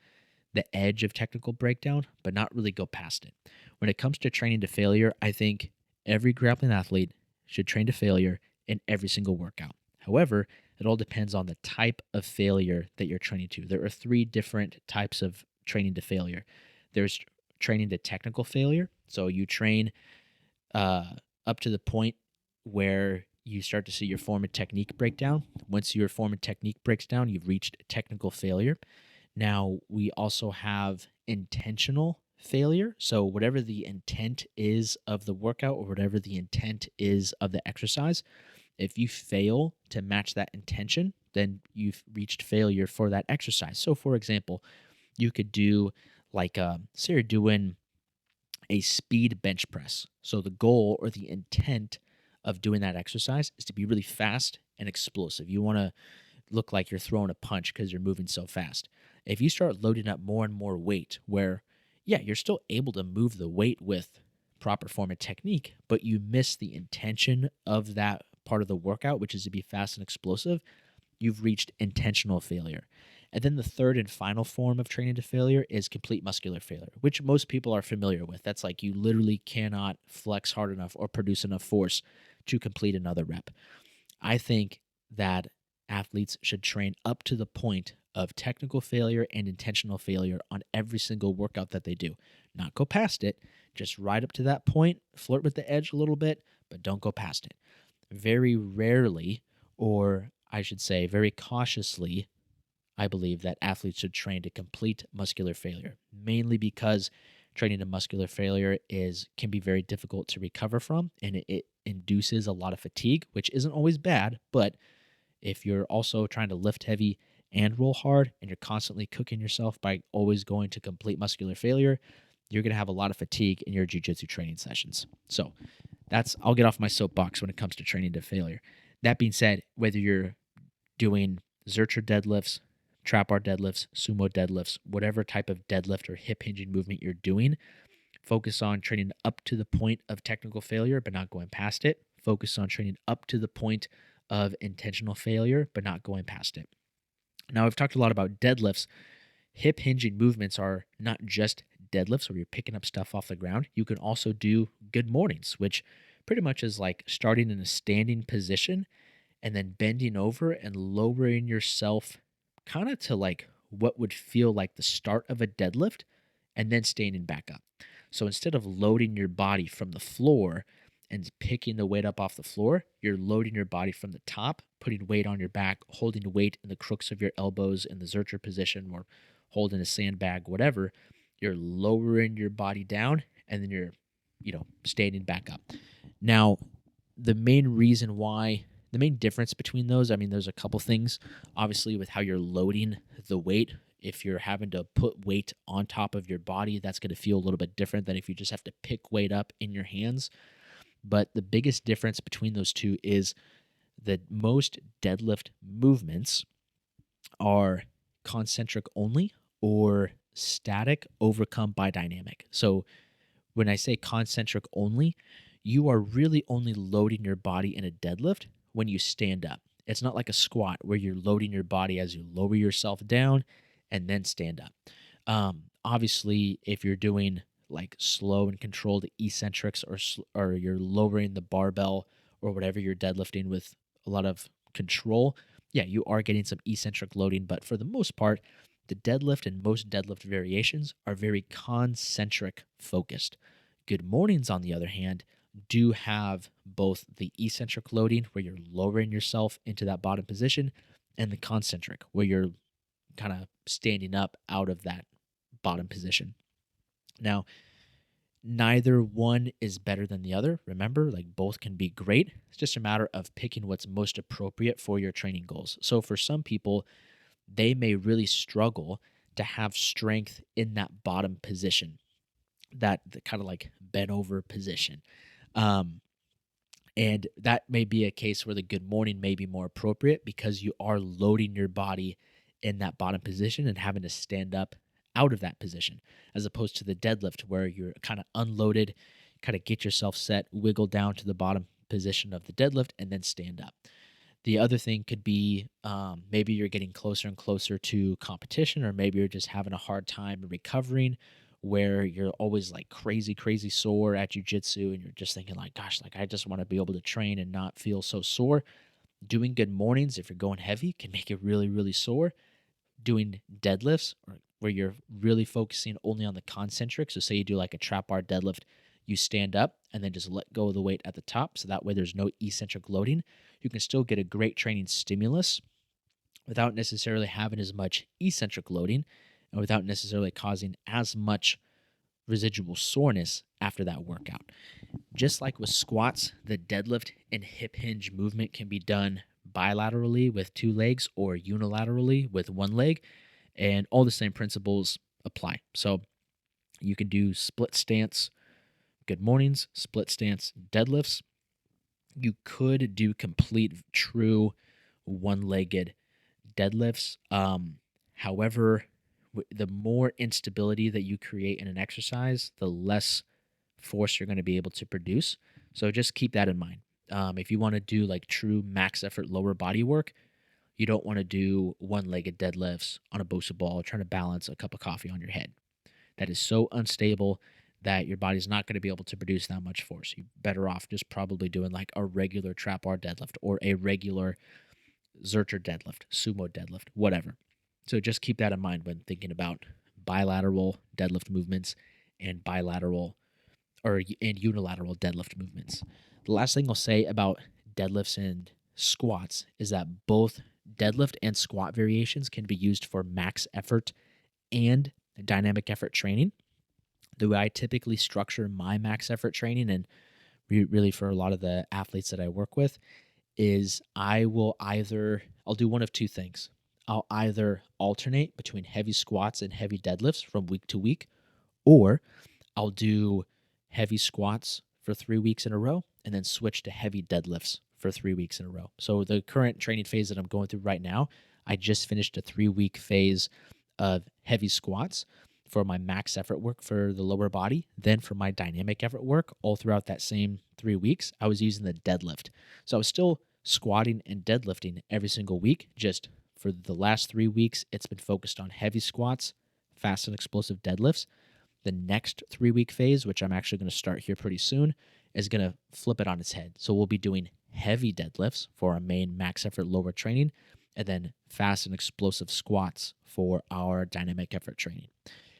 [SPEAKER 1] the edge of technical breakdown, but not really go past it. When it comes to training to failure, I think every grappling athlete should train to failure in every single workout. However, it all depends on the type of failure that you're training to. There are 3 different types of training to failure. There's training to technical failure. So you train up to the point where you start to see your form and technique break down. Once your form and technique breaks down, you've reached technical failure. Now, we also have intentional failure. So, whatever the intent is of the workout or whatever the intent is of the exercise, if you fail to match that intention, then you've reached failure for that exercise. So, for example, you could do say you're doing a speed bench press. So, the goal or the intent of doing that exercise is to be really fast and explosive. You want to look like you're throwing a punch because you're moving so fast. If you start loading up more and more weight, where, yeah, you're still able to move the weight with proper form and technique, but you miss the intention of that part of the workout, which is to be fast and explosive, you've reached intentional failure. And then the third and final form of training to failure is complete muscular failure, which most people are familiar with. That's like you literally cannot flex hard enough or produce enough force to complete another rep. I think that athletes should train up to the point of technical failure and intentional failure on every single workout that they do. Not go past it, just right up to that point, flirt with the edge a little bit, but don't go past it. Very rarely, or I should say very cautiously, I believe that athletes should train to complete muscular failure, mainly because training to muscular failure can be very difficult to recover from, and it induces a lot of fatigue, which isn't always bad, but if you're also trying to lift heavy and roll hard and you're constantly cooking yourself by always going to complete muscular failure, you're going to have a lot of fatigue in your jiu-jitsu training sessions. So I'll get off my soapbox when it comes to training to failure. That being said, whether you're doing Zercher deadlifts, trap bar deadlifts, sumo deadlifts, whatever type of deadlift or hip hinging movement you're doing, focus on training up to the point of technical failure, but not going past it. Focus on training up to the point of intentional failure, but not going past it. Now, I've talked a lot about deadlifts. Hip hinging movements are not just deadlifts where you're picking up stuff off the ground. You can also do good mornings, which pretty much is like starting in a standing position and then bending over and lowering yourself kind of to like what would feel like the start of a deadlift and then standing back up. So instead of loading your body from the floor and picking the weight up off the floor, you're loading your body from the top, putting weight on your back, holding weight in the crooks of your elbows in the Zercher position or holding a sandbag, whatever. You're lowering your body down and then you're, standing back up. Now, the main difference between those, there's a couple things. Obviously, with how you're loading the weight, if you're having to put weight on top of your body, that's going to feel a little bit different than if you just have to pick weight up in your hands. But the biggest difference between those two is that most deadlift movements are concentric only or static overcome by dynamic. So when I say concentric only, you are really only loading your body in a deadlift when you stand up. It's not like a squat where you're loading your body as you lower yourself down and then stand up. Obviously, if you're doing like slow and controlled eccentrics or you're lowering the barbell or whatever you're deadlifting with a lot of control, yeah, you are getting some eccentric loading. But for the most part, the deadlift and most deadlift variations are very concentric focused. Good mornings, on the other hand, do have both the eccentric loading, where you're lowering yourself into that bottom position, and the concentric, where you're kind of standing up out of that bottom position. Now, neither one is better than the other. Remember, like, both can be great. It's just a matter of picking what's most appropriate for your training goals. So for some people, they may really struggle to have strength in that bottom position, that the kind of like bent over position. Um, and that may be a case where the good morning may be more appropriate, because you are loading your body in that bottom position and having to stand up out of that position, as opposed to the deadlift, where you're kind of unloaded, kind of get yourself set, wiggle down to the bottom position of the deadlift, and then stand up. The other thing could be, maybe you're getting closer and closer to competition, or maybe you're just having a hard time recovering, where you're always like crazy, crazy sore at jiu-jitsu, and you're just thinking like, gosh, like I just want to be able to train and not feel so sore. Doing good mornings, if you're going heavy, can make it really, really sore. Doing deadlifts, or where you're really focusing only on the concentric. So say you do like a trap bar deadlift, you stand up and then just let go of the weight at the top. So that way there's no eccentric loading. You can still get a great training stimulus without necessarily having as much eccentric loading, and without necessarily causing as much residual soreness after that workout. Just like with squats, the deadlift and hip hinge movement can be done bilaterally with two legs or unilaterally with one leg, and all the same principles apply. So you can do split stance good mornings, split stance deadlifts. You could do complete, true one-legged deadlifts. However, the more instability that you create in an exercise, the less force you're going to be able to produce. So just keep that in mind. If you want to do like true max effort lower body work, you don't want to do one-legged deadlifts on a Bosu ball trying to balance a cup of coffee on your head. That is so unstable that your body's not going to be able to produce that much force. You're better off just probably doing like a regular trap bar deadlift, or a regular Zercher deadlift, sumo deadlift, whatever. So just keep that in mind when thinking about bilateral deadlift movements and unilateral deadlift movements. The last thing I'll say about deadlifts and squats is that both deadlift and squat variations can be used for max effort and dynamic effort training. The way I typically structure my max effort training, and really for a lot of the athletes that I work with, is I'll do one of two things. I'll either alternate between heavy squats and heavy deadlifts from week to week, or I'll do heavy squats for 3 weeks in a row and then switch to heavy deadlifts for 3 weeks in a row. So the current training phase that I'm going through right now, I just finished a 3-week phase of heavy squats for my max effort work for the lower body. Then for my dynamic effort work, all throughout that same 3 weeks, I was using the deadlift. So I was still squatting and deadlifting every single week. Just for the last 3 weeks, it's been focused on heavy squats, fast and explosive deadlifts. The next 3-week phase, which I'm actually going to start here pretty soon, is going to flip it on its head. So we'll be doing heavy deadlifts for our main max effort lower training, and then fast and explosive squats for our dynamic effort training.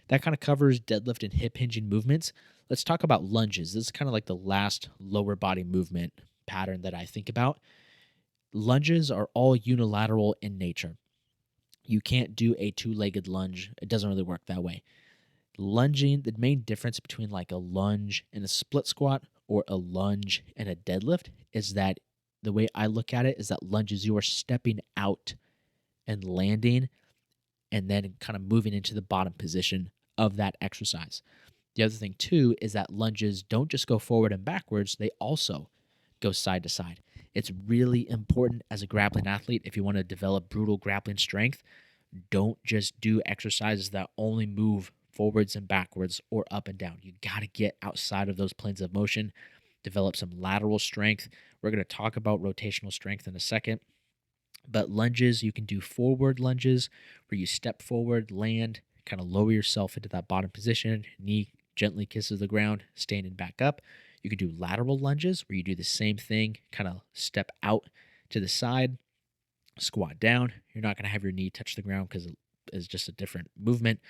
[SPEAKER 1] That kind of covers deadlift and hip hinging movements. Let's talk about lunges. This is kind of like the last lower body movement pattern that I think about. Lunges are all unilateral in nature. You can't do a two-legged lunge. It doesn't really work that way. Lunging, the main difference between like a lunge and a split squat, or a lunge and a deadlift, is that the way I look at it is that lunges, you are stepping out and landing and then kind of moving into the bottom position of that exercise. The other thing too is that lunges don't just go forward and backwards, they also go side to side. It's really important as a grappling athlete, if you want to develop brutal grappling strength, don't just do exercises that only move forwards and backwards or up and down. You got to get outside of those planes of motion, develop some lateral strength. We're going to talk about rotational strength in a second. But lunges, you can do forward lunges where you step forward, land, kind of lower yourself into that bottom position, knee gently kisses the ground, standing back up. You can do lateral lunges where you do the same thing, kind of step out to the side, squat down. You're not going to have your knee touch the ground because it's just a different movement.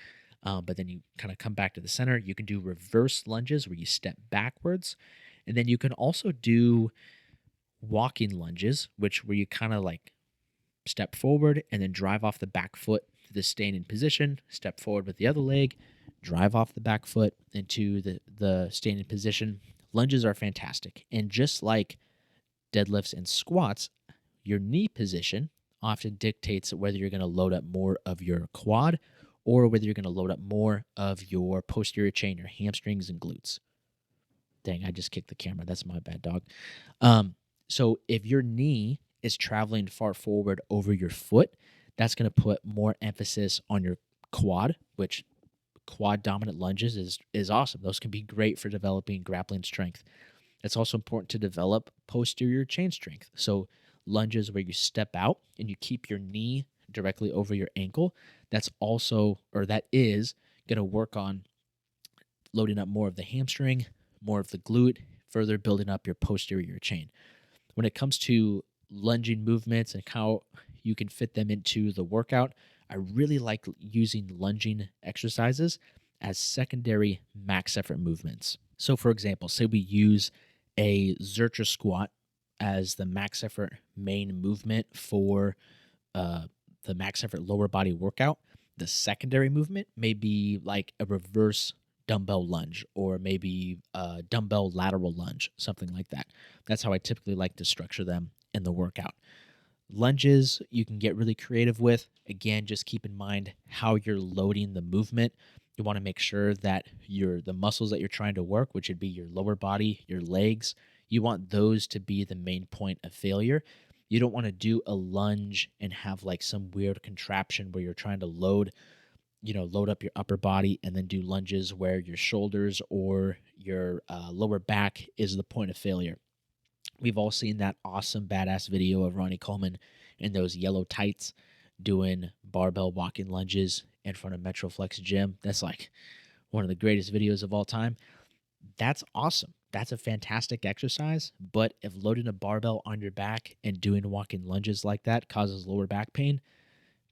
[SPEAKER 1] But then you kind of come back to the center. You can do reverse lunges where you step backwards. And then you can also do walking lunges, where you kind of like step forward and then drive off the back foot to the standing position, step forward with the other leg, drive off the back foot into the standing position. Lunges are fantastic. And just like deadlifts and squats, your knee position often dictates whether you're going to load up more of your quad or whether you're going to load up more of your posterior chain, your hamstrings and glutes. Dang, I just kicked the camera. That's my bad, dog. So if your knee is traveling far forward over your foot, that's going to put more emphasis on your quad, which quad dominant lunges is awesome. Those can be great for developing grappling strength. It's also important to develop posterior chain strength. So lunges where you step out and you keep your knee directly over your ankle, that is going to work on loading up more of the hamstring, more of the glute, further building up your posterior chain. When it comes to lunging movements and how you can fit them into the workout, I really like using lunging exercises as secondary max effort movements. So for example, say we use a Zercher squat as the max effort main movement for the max effort lower body workout. The secondary movement may be like a reverse dumbbell lunge or maybe a dumbbell lateral lunge, something like that. That's how I typically like to structure them in the workout. Lunges you can get really creative with. Again, just keep in mind how you're loading the movement. You want to make sure that the muscles that you're trying to work, which would be your lower body, your legs, you want those to be the main point of failure. You don't want to do a lunge and have like some weird contraption where you're trying to load up your upper body and then do lunges where your shoulders or your lower back is the point of failure. We've all seen that awesome, badass video of Ronnie Coleman in those yellow tights doing barbell walking lunges in front of Metroflex Gym. That's like one of the greatest videos of all time. That's awesome. That's a fantastic exercise. But if loading a barbell on your back and doing walking lunges like that causes lower back pain,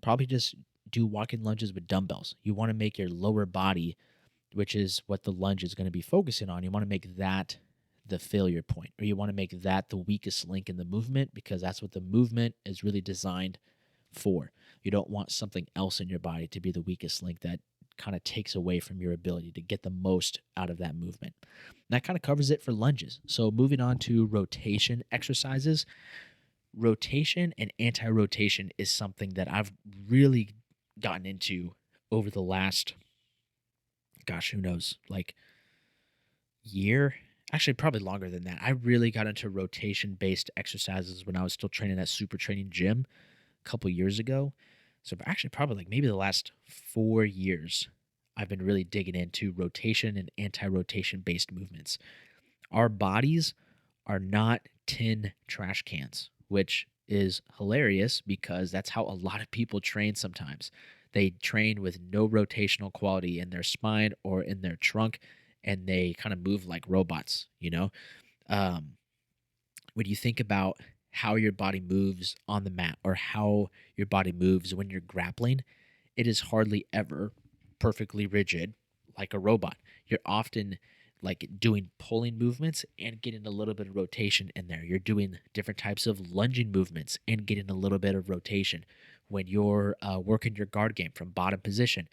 [SPEAKER 1] probably just do walking lunges with dumbbells. You want to make your lower body, which is what the lunge is going to be focusing on, you want to make that the failure point, or you want to make that the weakest link in the movement because that's what the movement is really designed for. You don't want something else in your body to be the weakest link that kind of takes away from your ability to get the most out of that movement. And that kind of covers it for lunges. So moving on to rotation exercises. Rotation and anti-rotation is something that I've really gotten into over the last, who knows, like year? Actually, probably longer than that. I really got into rotation-based exercises when I was still training at Super Training Gym a couple years ago. So actually probably like maybe the last 4 years, I've been really digging into rotation and anti-rotation based movements. Our bodies are not tin trash cans, which is hilarious because that's how a lot of people train sometimes. They train with no rotational quality in their spine or in their trunk, and they kind of move like robots, When you think about how your body moves on the mat or how your body moves when you're grappling, it is hardly ever perfectly rigid like a robot. You're often like doing pulling movements and getting a little bit of rotation in there. You're doing different types of lunging movements and getting a little bit of rotation. When you're working your guard game from bottom position,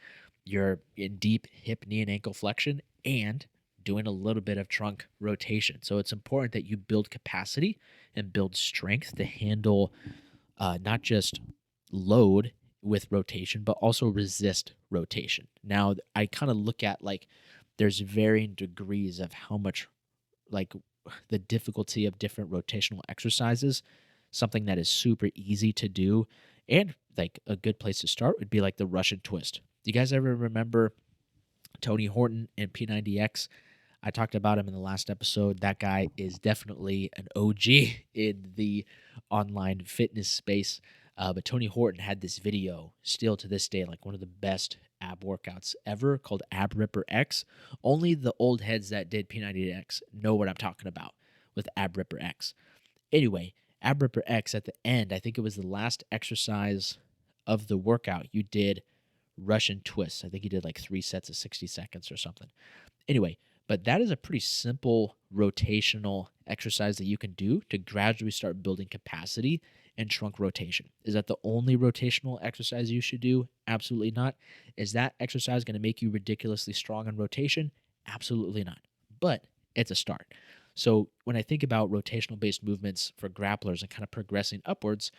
[SPEAKER 1] you're in deep hip, knee, and ankle flexion and doing a little bit of trunk rotation. So it's important that you build capacity and build strength to handle not just load with rotation, but also resist rotation. Now, I kind of look at like there's varying degrees of how much like the difficulty of different rotational exercises. Something that is super easy to do and like a good place to start would be like the Russian twist. Do you guys ever remember Tony Horton and P90X? I talked about him in the last episode. That guy is definitely an OG in the online fitness space. But Tony Horton had this video still to this day, like one of the best ab workouts ever called Ab Ripper X. Only the old heads that did P90X know what I'm talking about with Ab Ripper X. Anyway, Ab Ripper X at the end, I think it was the last exercise of the workout, you did Russian twists. I think you did like 3 sets of 60 seconds or something. Anyway, but that is a pretty simple rotational exercise that you can do to gradually start building capacity and trunk rotation. Is that the only rotational exercise you should do? Absolutely not. Is that exercise going to make you ridiculously strong in rotation? Absolutely not. But it's a start. So when I think about rotational based movements for grapplers and kind of progressing upwards,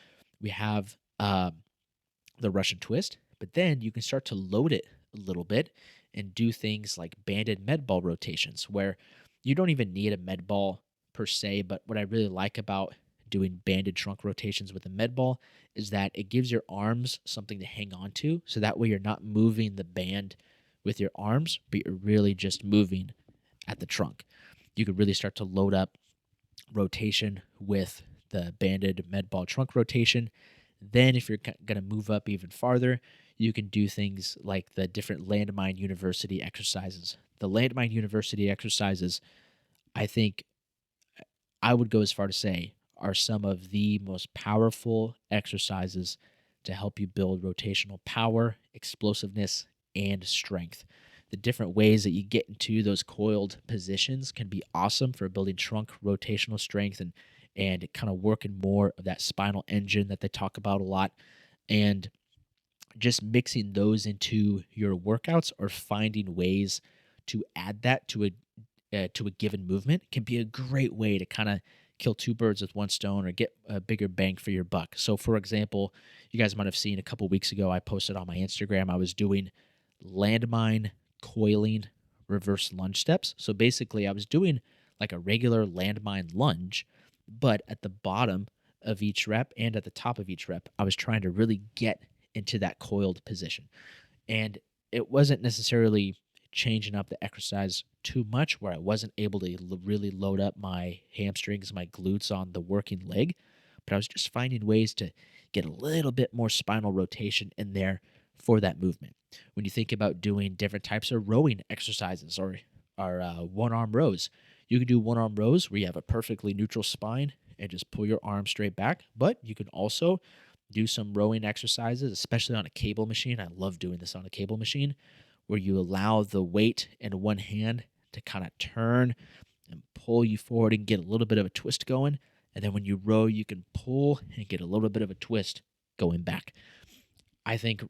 [SPEAKER 1] we have the Russian twist, but then you can start to load it a little bit and do things like banded med ball rotations where you don't even need a med ball per se. But what I really like about doing banded trunk rotations with a med ball is that it gives your arms something to hang on to. So that way you're not moving the band with your arms, but you're really just moving at the trunk. You could really start to load up rotation with the banded med ball trunk rotation. Then if you're going to move up even farther, you can do things like the different landmine university exercises. The landmine university exercises, I think I would go as far to say, are some of the most powerful exercises to help you build rotational power, explosiveness, and strength. The different ways that you get into those coiled positions can be awesome for building trunk rotational strength and kind of working more of that spinal engine that they talk about a lot. And just mixing those into your workouts or finding ways to add that to a given movement can be a great way to kind of kill two birds with one stone or get a bigger bang for your buck. So for example, you guys might have seen a couple weeks ago, I posted on my Instagram, I was doing landmine coiling reverse lunge steps. So basically I was doing like a regular landmine lunge, but at the bottom of each rep and at the top of each rep, I was trying to really get into that coiled position. And it wasn't necessarily changing up the exercise too much where I wasn't able to really load up my hamstrings, my glutes on the working leg, but I was just finding ways to get a little bit more spinal rotation in there for that movement. When you think about doing different types of rowing exercises or one-arm rows, you can do one-arm rows where you have a perfectly neutral spine and just pull your arm straight back, but you can also do some rowing exercises, especially on a cable machine. I love doing this on a cable machine, where you allow the weight in one hand to kind of turn and pull you forward and get a little bit of a twist going. And then when you row, you can pull and get a little bit of a twist going back. I think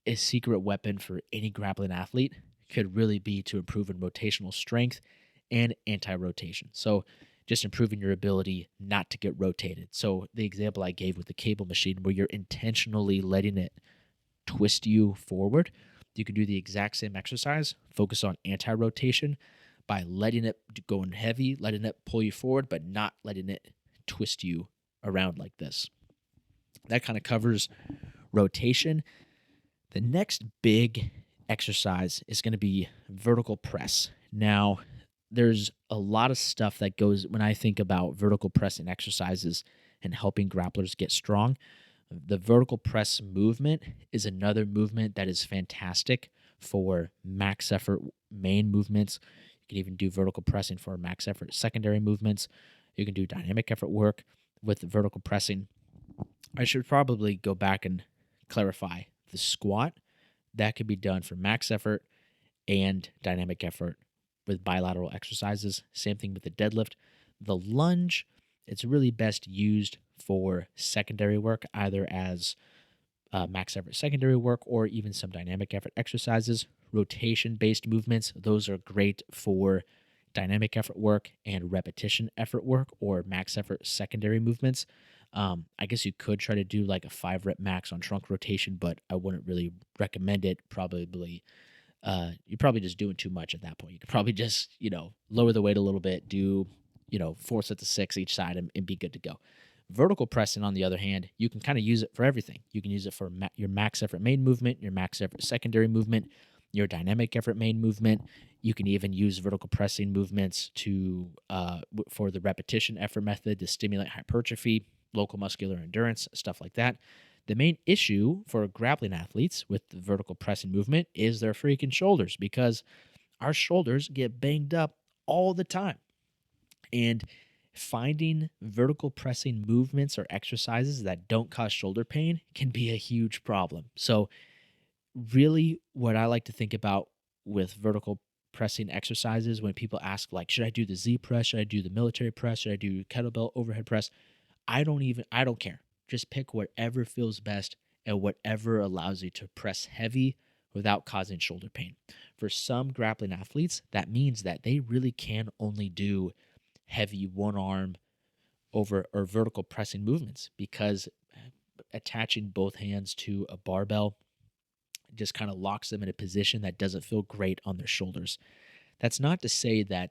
[SPEAKER 1] a secret weapon for any grappling athlete could really be to improve in rotational strength and anti-rotation. So just improving your ability not to get rotated. So the example I gave with the cable machine where you're intentionally letting it twist you forward, you can do the exact same exercise, focus on anti-rotation by letting it go in heavy, letting it pull you forward, but not letting it twist you around like this. That kind of covers rotation. The next big exercise is going to be vertical press. Now, there's a lot of stuff that goes when I think about vertical pressing exercises and helping grapplers get strong. The vertical press movement is another movement that is fantastic for max effort main movements. You can even do vertical pressing for max effort secondary movements. You can do dynamic effort work with vertical pressing. I should probably go back and clarify the squat. That could be done for max effort and dynamic effort with bilateral exercises. Same thing with the deadlift. The lunge, it's really best used for secondary work, either as max effort secondary work or even some dynamic effort exercises. Rotation-based movements, those are great for dynamic effort work and repetition effort work or max effort secondary movements. I guess you could try to do like a 5-rep max on trunk rotation, but I wouldn't really recommend it. Probably you're probably just doing too much at that point. You could probably just, lower the weight a little bit, do, 4 sets of 6 each side and be good to go. Vertical pressing, on the other hand, you can kind of use it for everything. You can use it for your max effort main movement, your max effort secondary movement, your dynamic effort main movement. You can even use vertical pressing movements to for the repetition effort method to stimulate hypertrophy, local muscular endurance, stuff like that. The main issue for grappling athletes with the vertical pressing movement is their freaking shoulders, because our shoulders get banged up all the time. And finding vertical pressing movements or exercises that don't cause shoulder pain can be a huge problem. So, really, what I like to think about with vertical pressing exercises, when people ask, like, should I do the Z press? Should I do the military press? Should I do kettlebell overhead press? I don't care. Just pick whatever feels best and whatever allows you to press heavy without causing shoulder pain. For some grappling athletes, that means that they really can only do heavy one arm over or vertical pressing movements, because attaching both hands to a barbell just kind of locks them in a position that doesn't feel great on their shoulders. That's not to say that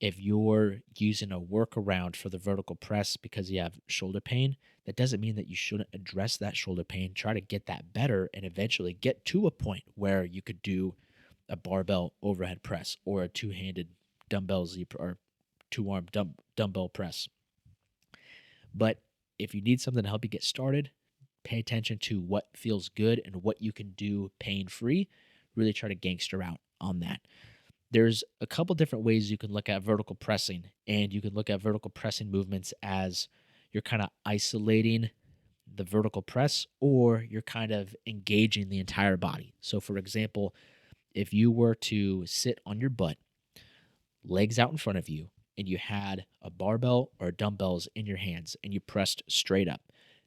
[SPEAKER 1] if you're using a workaround for the vertical press because you have shoulder pain, that doesn't mean that you shouldn't address that shoulder pain, try to get that better, and eventually get to a point where you could do a barbell overhead press or a two-handed dumbbell Z or two-arm dumbbell press. But if you need something to help you get started, pay attention to what feels good and what you can do pain-free. Really try to gangster out on that. There's a couple different ways you can look at vertical pressing, and you can look at vertical pressing movements as you're kind of isolating the vertical press, or you're kind of engaging the entire body. So, for example, if you were to sit on your butt, legs out in front of you, and you had a barbell or dumbbells in your hands and you pressed straight up,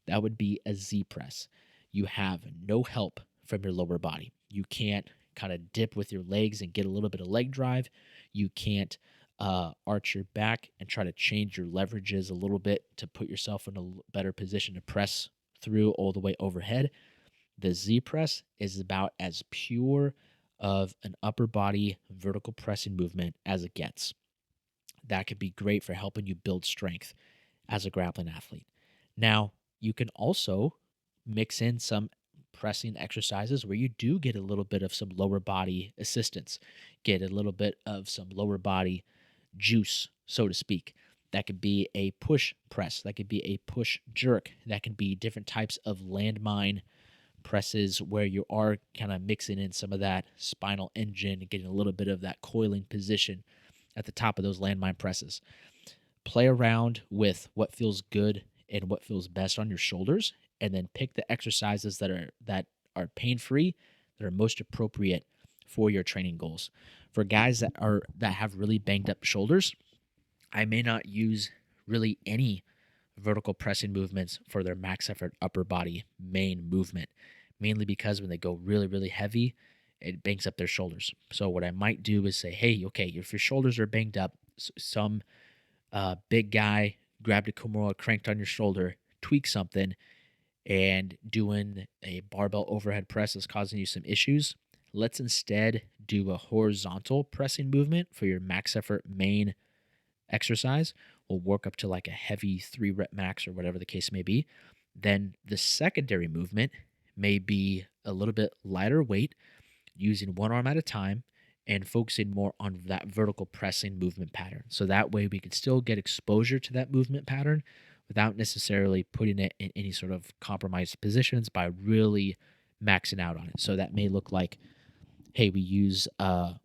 [SPEAKER 1] that would be a Z press. You have no help from your lower body. You can't kind of dip with your legs and get a little bit of leg drive. You can't arch your back and try to change your leverages a little bit to put yourself in a better position to press through all the way overhead. The Z press is about as pure of an upper body vertical pressing movement as it gets. That could be great for helping you build strength as a grappling athlete. Now, you can also mix in some pressing exercises where you do get a little bit of some lower body assistance, get a little bit of some lower body juice, so to speak. That could be a push press, that could be a push jerk, that could be different types of landmine presses where you are kind of mixing in some of that spinal engine and getting a little bit of that coiling position at the top of those landmine presses. Play around with what feels good and what feels best on your shoulders, and then pick the exercises that are pain-free, that are most appropriate for your training goals. For guys that have really banged up shoulders, I may not use really any vertical pressing movements for their max effort upper body main movement, mainly because when they go really, really heavy, it bangs up their shoulders. So what I might do is say, hey, okay, if your shoulders are banged up, some big guy grabbed a Kimura, cranked on your shoulder, tweak something, and doing a barbell overhead press is causing you some issues, let's instead do a horizontal pressing movement for your max effort main exercise. We'll work up to like a heavy 3-rep max or whatever the case may be. Then the secondary movement may be a little bit lighter weight, using one arm at a time and focusing more on that vertical pressing movement pattern. So that way we can still get exposure to that movement pattern without necessarily putting it in any sort of compromised positions by really maxing out on it. So that may look like, hey, we use a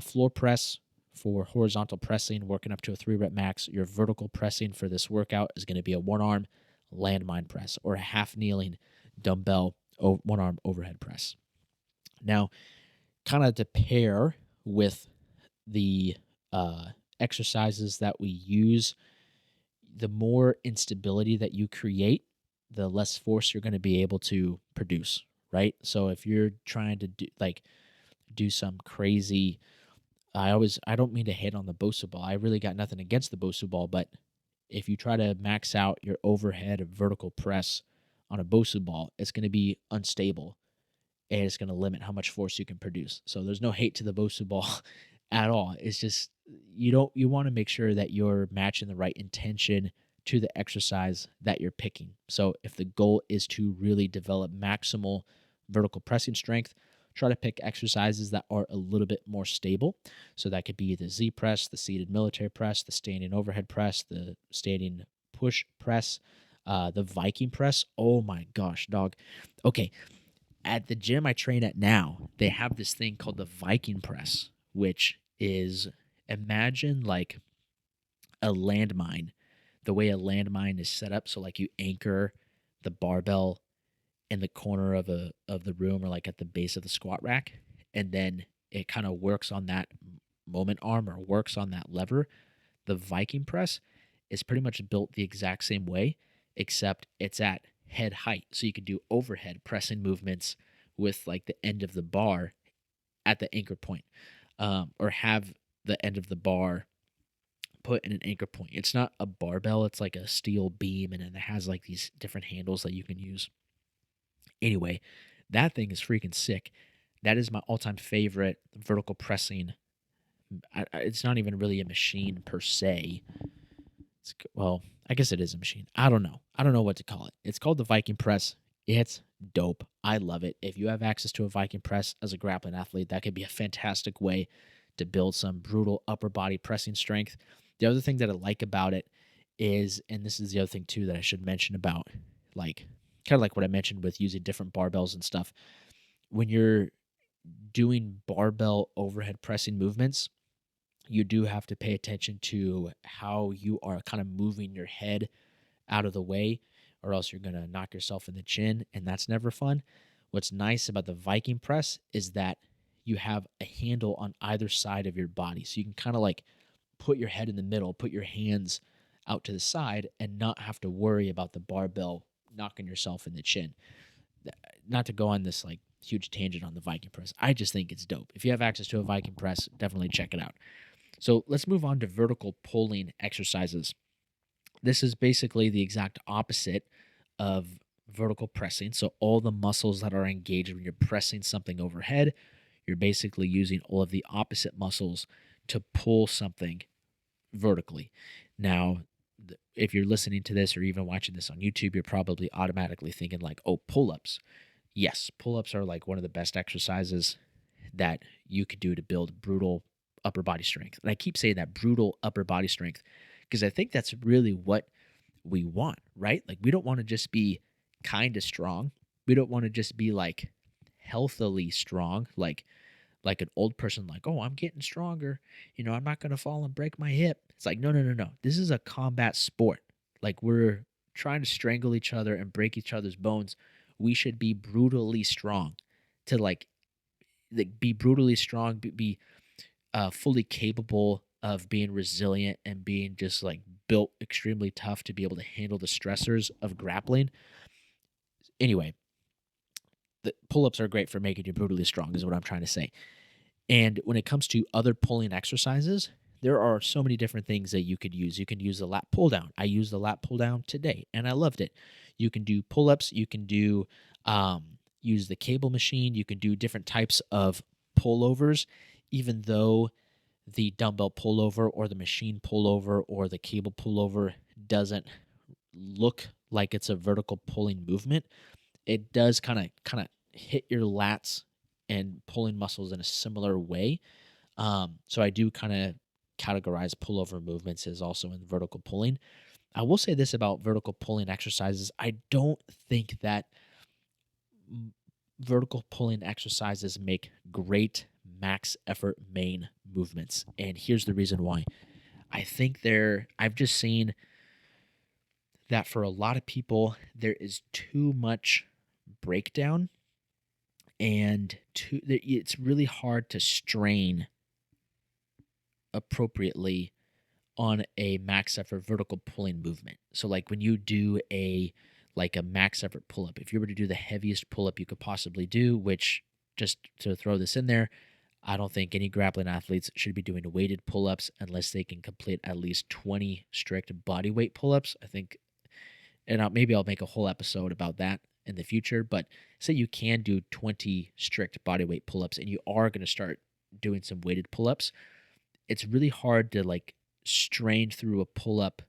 [SPEAKER 1] floor press for horizontal pressing, working up to a 3-rep max. Your vertical pressing for this workout is going to be a one-arm landmine press or a half kneeling dumbbell one-arm overhead press. Now, kind of to pair with the exercises that we use, the more instability that you create, the less force you're going to be able to produce, right? So if you're trying to do some crazy, I don't mean to hate on the Bosu ball. I really got nothing against the Bosu ball, but if you try to max out your overhead vertical press on a Bosu ball, it's going to be unstable, and it's going to limit how much force you can produce. So there's no hate to the Bosu ball at all. It's just you want to make sure that you're matching the right intention to the exercise that you're picking. So if the goal is to really develop maximal vertical pressing strength, try to pick exercises that are a little bit more stable. So that could be the Z press, the seated military press, the standing overhead press, the standing push press. The Viking press, oh my gosh, dog. Okay, at the gym I train at now, they have this thing called the Viking press, which is, imagine like a landmine, the way a landmine is set up. So like you anchor the barbell in the corner of the room or like at the base of the squat rack, and then it kind of works on that moment arm or works on that lever. The Viking press is pretty much built the exact same way, except it's at head height. So you can do overhead pressing movements with like the end of the bar at the anchor point, or have the end of the bar put in an anchor point. It's not a barbell, it's like a steel beam, and then it has like these different handles that you can use. Anyway, that thing is freaking sick. That is my all-time favorite vertical pressing. It's not even really a machine per se. Well, I guess it is a machine. I don't know. I don't know what to call it. It's called the Viking press. It's dope. I love it. If you have access to a Viking press as a grappling athlete, that could be a fantastic way to build some brutal upper body pressing strength. The other thing that I like about it is, and this is the other thing too that I should mention about, like, kind of like what I mentioned with using different barbells and stuff. When you're doing barbell overhead pressing movements, you do have to pay attention to how you are kind of moving your head out of the way, or else you're going to knock yourself in the chin, and that's never fun. What's nice about the Viking press is that you have a handle on either side of your body. So you can kind of like put your head in the middle, put your hands out to the side, and not have to worry about the barbell knocking yourself in the chin. Not to go on this like huge tangent on the Viking press. I just think it's dope. If you have access to a Viking press, definitely check it out. So let's move on to vertical pulling exercises. This is basically the exact opposite of vertical pressing. So all the muscles that are engaged when you're pressing something overhead, you're basically using all of the opposite muscles to pull something vertically. Now, if you're listening to this or even watching this on YouTube, you're probably automatically thinking like, oh, pull-ups. Yes, pull-ups are like one of the best exercises that you could do to build brutal upper body strength. And I keep saying that, brutal upper body strength, because I think that's really what we want, right? Like, we don't want to just be kind of strong. We don't want to just be like healthily strong, like an old person, like, oh, I'm getting stronger. I'm not going to fall and break my hip. It's like, no, no, no, no. This is a combat sport. Like, we're trying to strangle each other and break each other's bones. We should be brutally strong to like be brutally strong, be fully capable of being resilient and being just like built extremely tough to be able to handle the stressors of grappling. Anyway, the pull-ups are great for making you brutally strong is what I'm trying to say. And when it comes to other pulling exercises, there are so many different things that you could use. You can use the lat pull down. I used the lat pull down today and I loved it. You can do pull-ups. You can do use the cable machine. You can do different types of pullovers, even though the dumbbell pullover or the machine pullover or the cable pullover doesn't look like it's a vertical pulling movement. It does kind of hit your lats and pulling muscles in a similar way. So I do kind of categorize pullover movements as also in vertical pulling. I will say this about vertical pulling exercises. I don't think that vertical pulling exercises make great max effort main movements. And here's the reason why. I think I've just seen that for a lot of people, there is too much breakdown and it's really hard to strain appropriately on a max effort vertical pulling movement. So like when you do a max effort pull-up, if you were to do the heaviest pull-up you could possibly do, which, just to throw this in there, I don't think any grappling athletes should be doing weighted pull-ups unless they can complete at least 20 strict body weight pull-ups. I think, and maybe I'll make a whole episode about that in the future, but say you can do 20 strict body weight pull-ups and you are going to start doing some weighted pull-ups, it's really hard to like strain through a pull-up